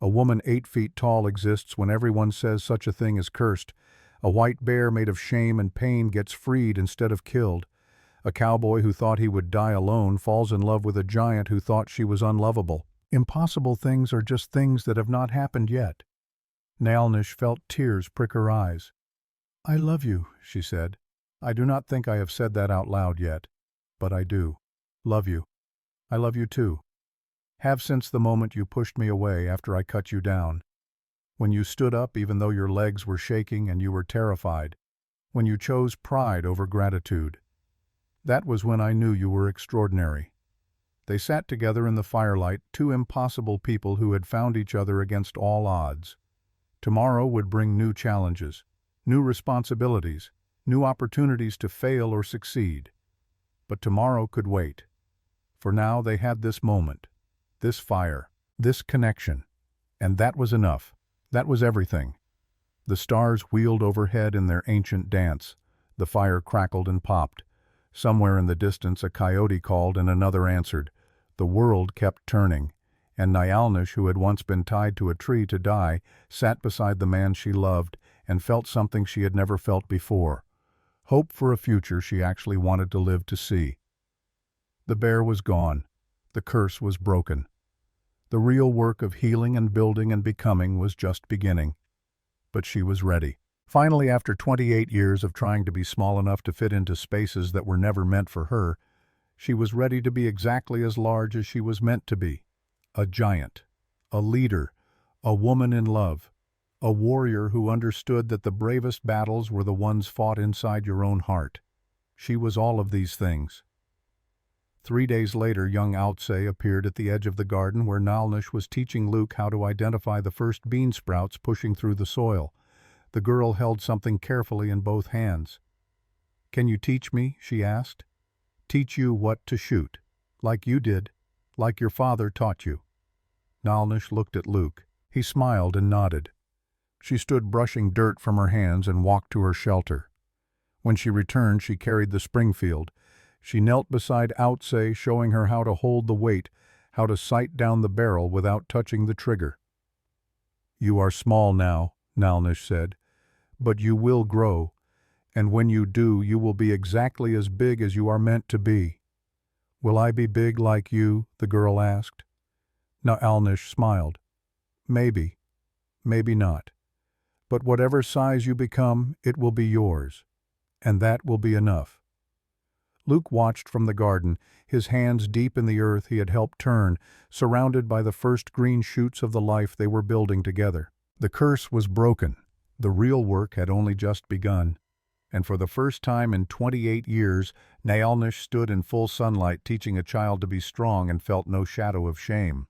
A woman 8 feet tall exists when everyone says such a thing is cursed. A white bear made of shame and pain gets freed instead of killed. A cowboy who thought he would die alone falls in love with a giant who thought she was unlovable. Impossible things are just things that have not happened yet. Nalnish felt tears prick her eyes. I love you, she said. I do not think I have said that out loud yet, but I do. Love you. I love you too. Have since the moment you pushed me away after I cut you down. When you stood up even though your legs were shaking and you were terrified. When you chose pride over gratitude. That was when I knew you were extraordinary. They sat together in the firelight, two impossible people who had found each other against all odds. Tomorrow would bring new challenges, new responsibilities, new opportunities to fail or succeed. But tomorrow could wait. For now they had this moment, this fire, this connection. And that was enough. That was everything. The stars wheeled overhead in their ancient dance. The fire crackled and popped. Somewhere in the distance a coyote called and another answered. The world kept turning, and Nalnish, who had once been tied to a tree to die, sat beside the man she loved and felt something she had never felt before. Hope for a future she actually wanted to live to see. The bear was gone. The curse was broken. The real work of healing and building and becoming was just beginning. But she was ready. Finally, after 28 years of trying to be small enough to fit into spaces that were never meant for her, she was ready to be exactly as large as she was meant to be. A giant, a leader, a woman in love, a warrior who understood that the bravest battles were the ones fought inside your own heart. She was all of these things. 3 days later, young Outse appeared at the edge of the garden where Nalnish was teaching Luke how to identify the first bean sprouts pushing through the soil. The girl held something carefully in both hands. "Can you teach me?" she asked. "Teach you what to shoot, like you did, like your father taught you." Nalnish looked at Luke. He smiled and nodded. She stood brushing dirt from her hands and walked to her shelter. When she returned, she carried the Springfield. She knelt beside Outse, showing her how to hold the weight, how to sight down the barrel without touching the trigger. "You are small now," Nalnish said, "but you will grow, and when you do, you will be exactly as big as you are meant to be." "Will I be big like you?" the girl asked. Nalnish smiled. "Maybe, maybe not. But whatever size you become, it will be yours, and that will be enough." Luke watched from the garden, his hands deep in the earth he had helped turn, surrounded by the first green shoots of the life they were building together. The curse was broken. The real work had only just begun. And for the first time in 28 years, Nalnish stood in full sunlight teaching a child to be strong and felt no shadow of shame.